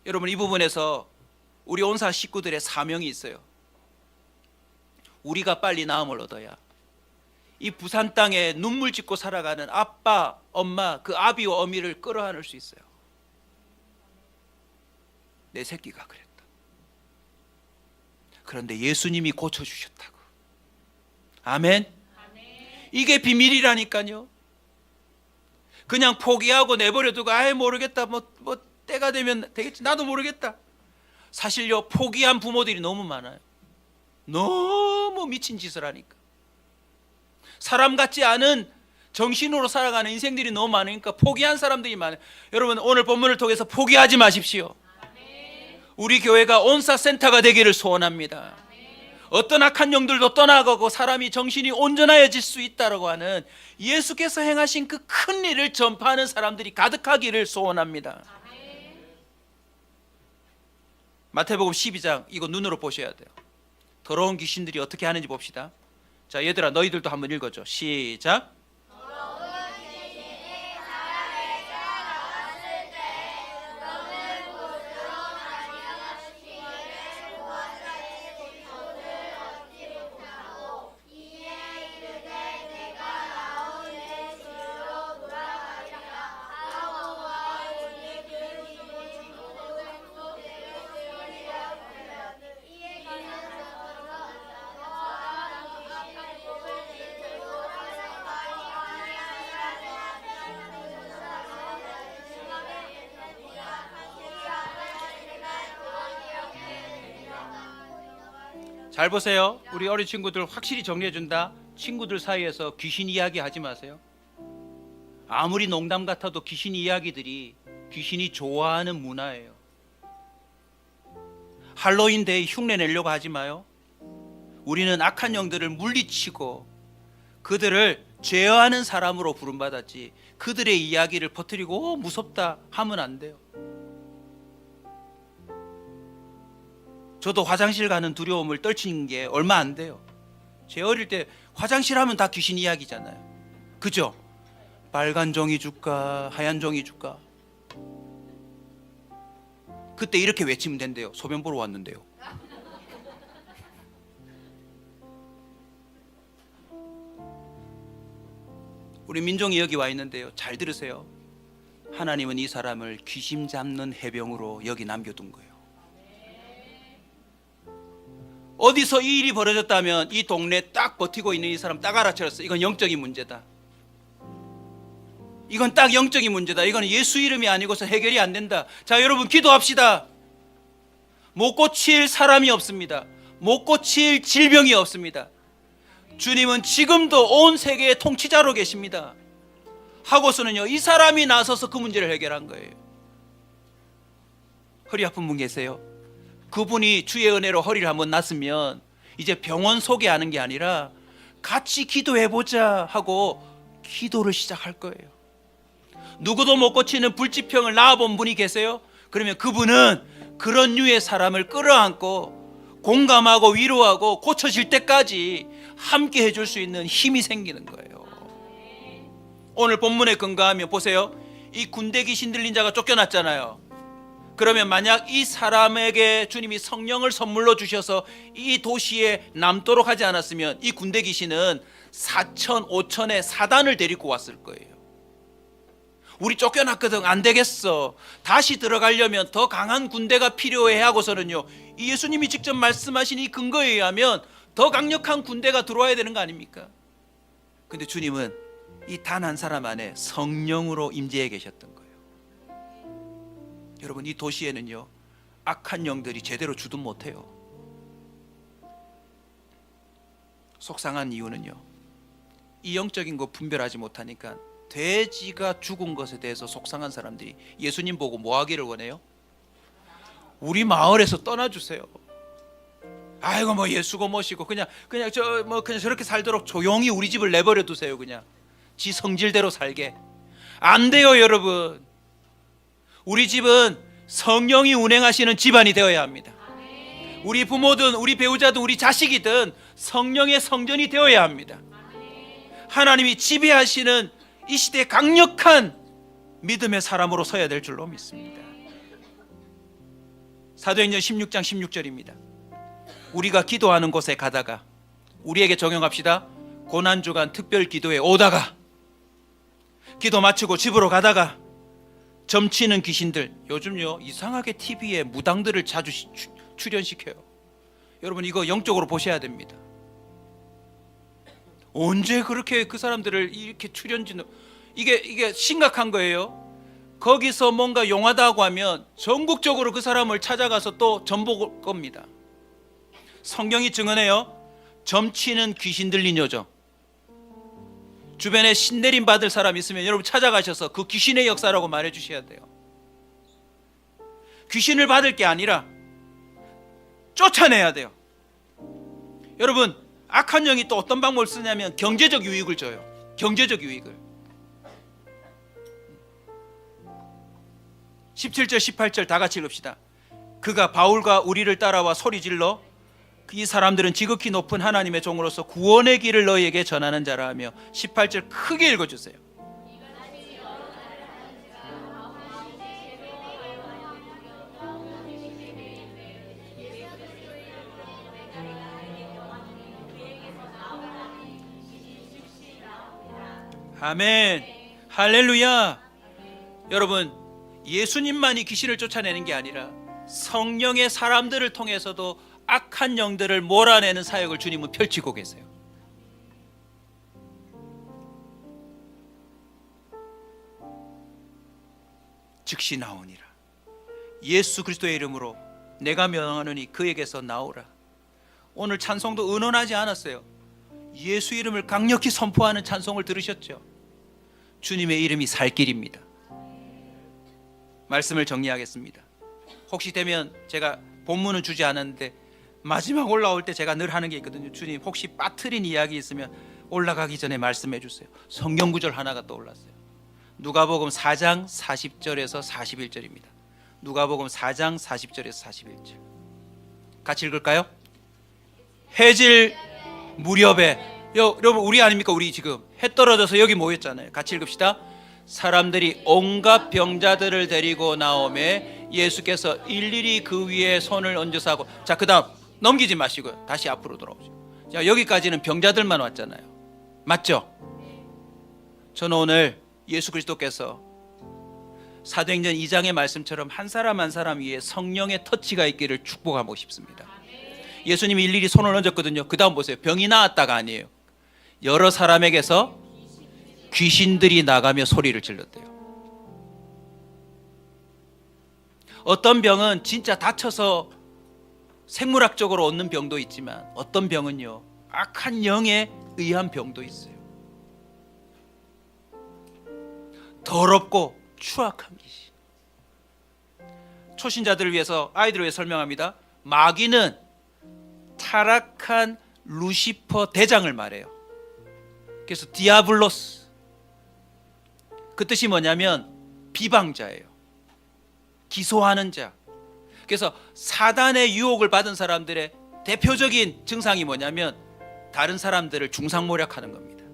여러분, 이 부분에서 우리 온사 식구들의 사명이 있어요. 우리가 빨리 나음을 얻어야 이 부산 땅에 눈물 짓고 살아가는 아빠, 엄마, 그 아비와 어미를 끌어안을 수 있어요. 내 새끼가 그랬다. 그런데 예수님이 고쳐주셨다고. 아멘. 이게 비밀이라니까요. 그냥 포기하고 내버려두고 아예 모르겠다, 뭐 때가 되면 되겠지, 나도 모르겠다. 사실요, 포기한 부모들이 너무 많아요. 너무 미친 짓을 하니까. 사람 같지 않은 정신으로 살아가는 인생들이 너무 많으니까 포기한 사람들이 많아요. 여러분, 오늘 본문을 통해서 포기하지 마십시오. 우리 교회가 온사센터가 되기를 소원합니다. 어떤 악한 영들도 떠나가고 사람이 정신이 온전해질 수 있다고 하는 예수께서 행하신 그 큰 일을 전파하는 사람들이 가득하기를 소원합니다. 마태복음 12장, 이거 눈으로 보셔야 돼요. 더러운 귀신들이 어떻게 하는지 봅시다. 자, 얘들아, 너희들도 한번 읽어줘. 시작. 잘 보세요. 우리 어린 친구들 확실히 정리해 준다. 친구들 사이에서 귀신 이야기 하지 마세요. 아무리 농담 같아도 귀신 이야기들이 귀신이 좋아하는 문화예요. 할로윈 데이 흉내 내려고 하지 마요. 우리는 악한 영들을 물리치고 그들을 제어하는 사람으로 부름받았지, 그들의 이야기를 퍼뜨리고 무섭다 하면 안 돼요. 저도 화장실 가는 두려움을 떨치는 게 얼마 안 돼요. 제 어릴 때 화장실 하면 다 귀신 이야기잖아요. 그죠? 빨간 종이 줄까, 하얀 종이 줄까? 그때 이렇게 외치면 된대요. 소변 보러 왔는데요. 우리 민종이 여기 와 있는데요, 잘 들으세요. 하나님은 이 사람을 귀신 잡는 해병으로 여기 남겨둔 거예요. 어디서 이 일이 벌어졌다면 이 동네에 딱 버티고 있는 이 사람 딱 알아차렸어. 이건 영적인 문제다. 이건 딱 영적인 문제다. 이건 예수 이름이 아니고서 해결이 안 된다. 자, 여러분, 기도합시다. 못 고칠 사람이 없습니다. 못 고칠 질병이 없습니다. 주님은 지금도 온 세계의 통치자로 계십니다. 하고서는요, 이 사람이 나서서 그 문제를 해결한 거예요. 허리 아픈 분 계세요? 그분이 주의 은혜로 허리를 한번 났으면 이제 병원 소개하는 게 아니라 같이 기도해보자 하고 기도를 시작할 거예요. 누구도 못 고치는 불치병을 낳아본 분이 계세요? 그러면 그분은 그런 류의 사람을 끌어안고 공감하고 위로하고 고쳐질 때까지 함께 해줄 수 있는 힘이 생기는 거예요. 오늘 본문에 근거하면 보세요. 이 군대 귀신 들린 자가 쫓겨났잖아요. 그러면 만약 이 사람에게 주님이 성령을 선물로 주셔서 이 도시에 남도록 하지 않았으면 이 군대 귀신은 4천 5천의 사단을 데리고 왔을 거예요. 우리 쫓겨났거든, 안 되겠어, 다시 들어가려면 더 강한 군대가 필요해 하고서는요, 이 예수님이 직접 말씀하신 이 근거에 의하면 더 강력한 군대가 들어와야 되는 거 아닙니까? 근데 주님은 이 단 한 사람 안에 성령으로 임재해 계셨던 거예요. 여러분, 이 도시에는요, 악한 영들이 제대로 주둔 못해요. 속상한 이유는요, 이 영적인 거 분별하지 못하니까 돼지가 죽은 것에 대해서 속상한 사람들이 예수님 보고 뭐 하기를 원해요? 우리 마을에서 떠나주세요. 아이고 뭐 예수고 뭐시고 그냥 그냥 저렇게 살도록 조용히 우리 집을 내버려 두세요. 그냥 지 성질대로 살게. 안 돼요, 여러분. 우리 집은 성령이 운행하시는 집안이 되어야 합니다. 우리 부모든 우리 배우자든 우리 자식이든 성령의 성전이 되어야 합니다. 하나님이 지배하시는 이 시대의 강력한 믿음의 사람으로 서야 될 줄로 믿습니다. 사도행전 16장 16절입니다. 우리가 기도하는 곳에 가다가, 우리에게 적용합시다. 고난주간 특별 기도에 오다가, 기도 마치고 집으로 가다가 점치는 귀신들, 요즘요 이상하게 TV에 무당들을 자주 출연시켜요. 여러분 이거 영적으로 보셔야 됩니다. 언제 그렇게 그 사람들을 이렇게 출연진을, 이게 심각한 거예요. 거기서 뭔가 용하다고 하면 전국적으로 그 사람을 찾아가서 또 전복을 겁니다. 성경이 증언해요. 점치는 귀신 들린 여정, 주변에 신내림 받을 사람 있으면 여러분 찾아가셔서 그 귀신의 역사라고 말해 주셔야 돼요. 귀신을 받을 게 아니라 쫓아내야 돼요. 여러분 악한 영이 또 어떤 방법을 쓰냐면 경제적 유익을 줘요. 경제적 유익을. 17절 18절 다 같이 읽읍시다. 그가 바울과 우리를 따라와 소리질러 이 사람들은 지극히 높은 하나님의 종으로서 구원의 길을 너희에게 전하는 자라 하며, 18절 크게 읽어주세요. 아멘, 할렐루야. 여러분 예수님만이 귀신을 쫓아내는 게 아니라 성령의 사람들을 통해서도 악한 영들을 몰아내는 사역을 주님은 펼치고 계세요. 즉시 나오니라. 예수 그리스도의 이름으로 내가 명하노니 그에게서 나오라. 오늘 찬송도 은은하지 않았어요. 예수 이름을 강력히 선포하는 찬송을 들으셨죠? 주님의 이름이 살 길입니다. 말씀을 정리하겠습니다. 혹시 되면 제가 본문은 주지 않았는데 마지막 올라올 때 제가 늘 하는 게 있거든요. 주님 혹시 빠뜨린 이야기 있으면 올라가기 전에 말씀해 주세요. 성경 구절 하나가 떠올랐어요. 누가복음 4장 40절에서 41절입니다. 누가복음 4장 40절에서 41절 같이 읽을까요? 해질 무렵에, 여러분 우리 아닙니까? 우리 지금 해 떨어져서 여기 모였잖아요. 같이 읽읍시다. 사람들이 온갖 병자들을 데리고 나오매 예수께서 일일이 그 위에 손을 얹어서 하고, 자 그 다음 넘기지 마시고요. 다시 앞으로 돌아오죠. 자 여기까지는 병자들만 왔잖아요. 맞죠? 저는 오늘 예수 그리스도께서 사도행전 2장의 말씀처럼 한 사람 한 사람 위에 성령의 터치가 있기를 축복하고 싶습니다. 예수님이 일일이 손을 얹었거든요. 그 다음 보세요. 병이 나았다가 아니에요. 여러 사람에게서 귀신들이 나가며 소리를 질렀대요. 어떤 병은 진짜 다쳐서 생물학적으로 얻는 병도 있지만 어떤 병은요 악한 영에 의한 병도 있어요. 더럽고 추악한 귀신. 초신자들을 위해서, 아이들을 위해 설명합니다. 마귀는 타락한 루시퍼 대장을 말해요. 그래서 디아블로스, 그 뜻이 뭐냐면 비방자예요. 기소하는 자. 그래서 사단의 유혹을 받은 사람들의 대표적인 증상이 뭐냐면 다른 사람들을 중상모략하는 겁니다.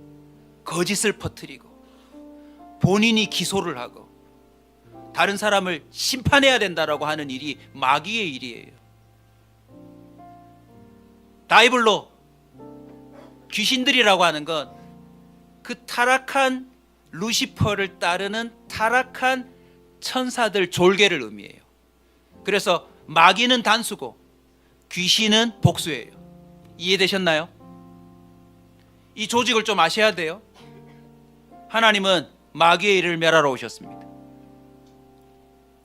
거짓을 퍼뜨리고 본인이 기소를 하고 다른 사람을 심판해야 된다라고 하는 일이 마귀의 일이에요. 다이블로, 귀신들이라고 하는 건 그 타락한 루시퍼를 따르는 타락한 천사들 졸개를 의미해요. 그래서 마귀는 단수고 귀신은 복수예요. 이해되셨나요? 이 조직을 좀 아셔야 돼요. 하나님은 마귀의 일을 멸하러 오셨습니다.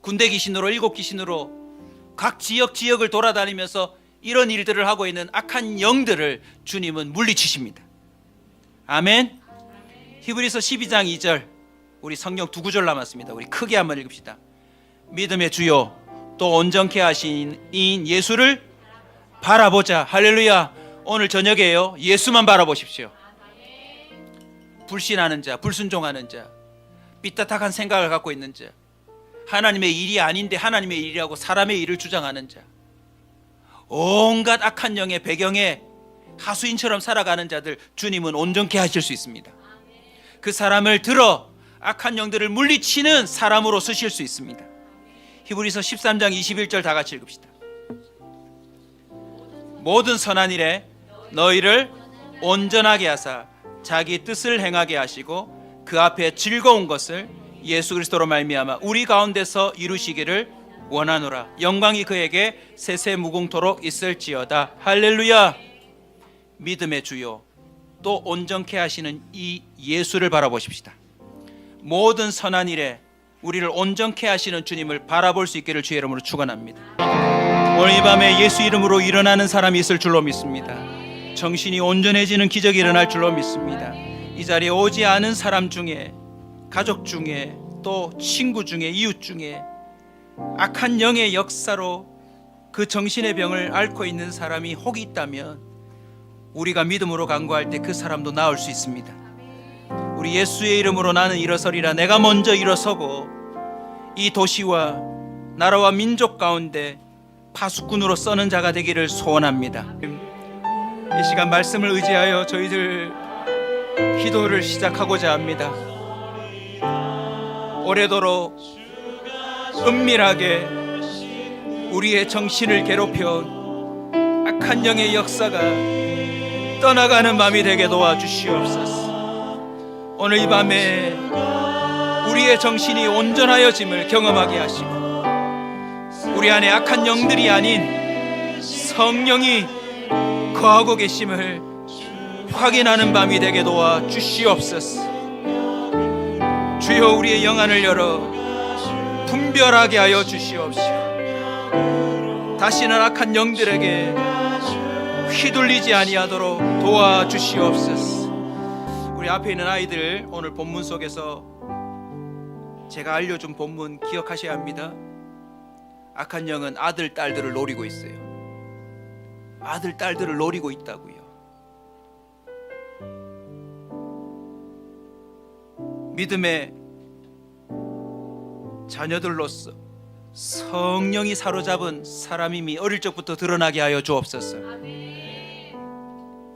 군대 귀신으로, 일곱 귀신으로 각 지역을 돌아다니면서 이런 일들을 하고 있는 악한 영들을 주님은 물리치십니다. 아멘. 히브리서 12장 2절 우리 성경 두 구절 남았습니다. 우리 크게 한번 읽읍시다. 믿음의 주요 또 온전케 하신 이인 예수를 바라보자. 할렐루야. 오늘 저녁에요, 예수만 바라보십시오. 불신하는 자, 불순종하는 자, 삐딱한 생각을 갖고 있는 자, 하나님의 일이 아닌데 하나님의 일이라고 사람의 일을 주장하는 자, 온갖 악한 영의 배경에 하수인처럼 살아가는 자들, 주님은 온전케 하실 수 있습니다. 그 사람을 들어 악한 영들을 물리치는 사람으로 쓰실 수 있습니다. 히브리서 13장 21절 다 같이 읽읍시다. 모든 선한 일에 너희를 온전하게 하사 자기 뜻을 행하게 하시고 그 앞에 즐거운 것을 예수 그리스도로 말미암아 우리 가운데서 이루시기를 원하노라. 영광이 그에게 세세무궁토록 있을지어다. 할렐루야. 믿음의 주요 또 온전케 하시는 이 예수를 바라보십시다. 모든 선한 일에 우리를 온전케 하시는 주님을 바라볼 수 있기를 주의 이름으로 축원합니다. 오늘 이 밤에 예수 이름으로 일어나는 사람이 있을 줄로 믿습니다. 정신이 온전해지는 기적이 일어날 줄로 믿습니다. 이 자리에 오지 않은 사람 중에, 가족 중에, 또 친구 중에, 이웃 중에 악한 영의 역사로 그 정신의 병을 앓고 있는 사람이 혹 있다면 우리가 믿음으로 간구할 때 그 사람도 나을 수 있습니다. 우리 예수의 이름으로 나는 일어서리라. 내가 먼저 일어서고 이 도시와 나라와 민족 가운데 파수꾼으로 써는 자가 되기를 소원합니다. 이 시간 말씀을 의지하여 저희들 기도를 시작하고자 합니다. 오래도록 은밀하게 우리의 정신을 괴롭혀온 악한 영의 역사가 떠나가는 밤이 되게 도와주시옵소서. 오늘 이 밤에 우리의 정신이 온전하여짐을 경험하게 하시고 우리 안에 악한 영들이 아닌 성령이 거하고 계심을 확인하는 밤이 되게 도와주시옵소서. 주여, 우리의 영안을 열어 분별하게 하여 주시옵시고 다시는 악한 영들에게 휘둘리지 아니하도록 도와주시옵소서. 우리 앞에 있는 아이들, 오늘 본문 속에서 제가 알려준 본문 기억하셔야 합니다. 악한 영은 아들, 딸들을 노리고 있어요. 아들, 딸들을 노리고 있다고요. 믿음의 자녀들로서 성령이 사로잡은 사람임이 어릴 적부터 드러나게 하여 주옵소서.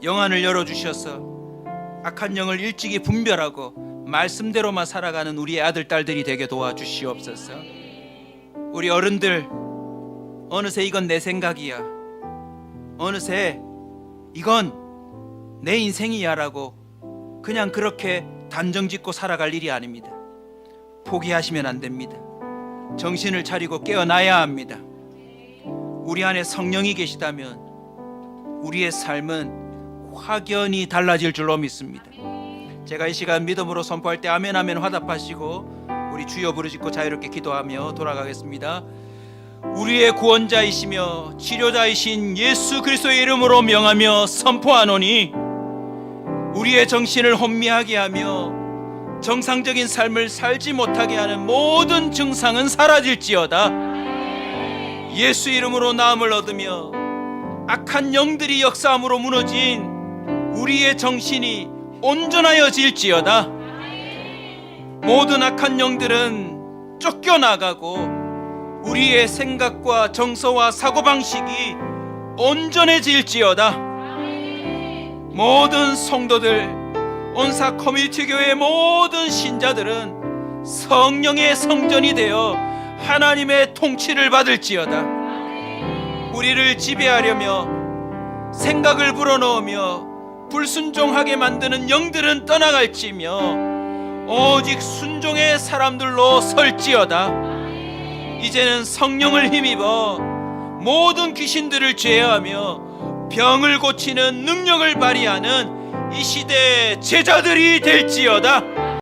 영안을 열어주셔서 악한 영을 일찍이 분별하고 말씀대로만 살아가는 우리의 아들, 딸들이 되게 도와주시옵소서. 우리 어른들, 어느새 이건 내 생각이야, 어느새 이건 내 인생이야 라고 그냥 그렇게 단정짓고 살아갈 일이 아닙니다. 포기하시면 안 됩니다. 정신을 차리고 깨어나야 합니다. 우리 안에 성령이 계시다면 우리의 삶은 확연히 달라질 줄로 믿습니다. 제가 이 시간 믿음으로 선포할 때 아멘 아멘 화답하시고 우리 주여 부르짖고 자유롭게 기도하며 돌아가겠습니다. 우리의 구원자이시며 치료자이신 예수 그리스도의 이름으로 명하며 선포하노니 우리의 정신을 혼미하게 하며 정상적인 삶을 살지 못하게 하는 모든 증상은 사라질지어다. 예수 이름으로 나음을 얻으며 악한 영들이 역사함으로 무너진 우리의 정신이 온전하여질지어다. 모든 악한 영들은 쫓겨나가고 우리의 생각과 정서와 사고방식이 온전해질지어다. 모든 성도들, 온사 커뮤니티 교회의 모든 신자들은 성령의 성전이 되어 하나님의 통치를 받을지어다. 우리를 지배하려며 생각을 불어넣으며 불순종하게 만드는 영들은 떠나갈지며 오직 순종의 사람들로 설지어다. 이제는 성령을 힘입어 모든 귀신들을 제어하며 병을 고치는 능력을 발휘하는 이 시대의 제자들이 될지어다.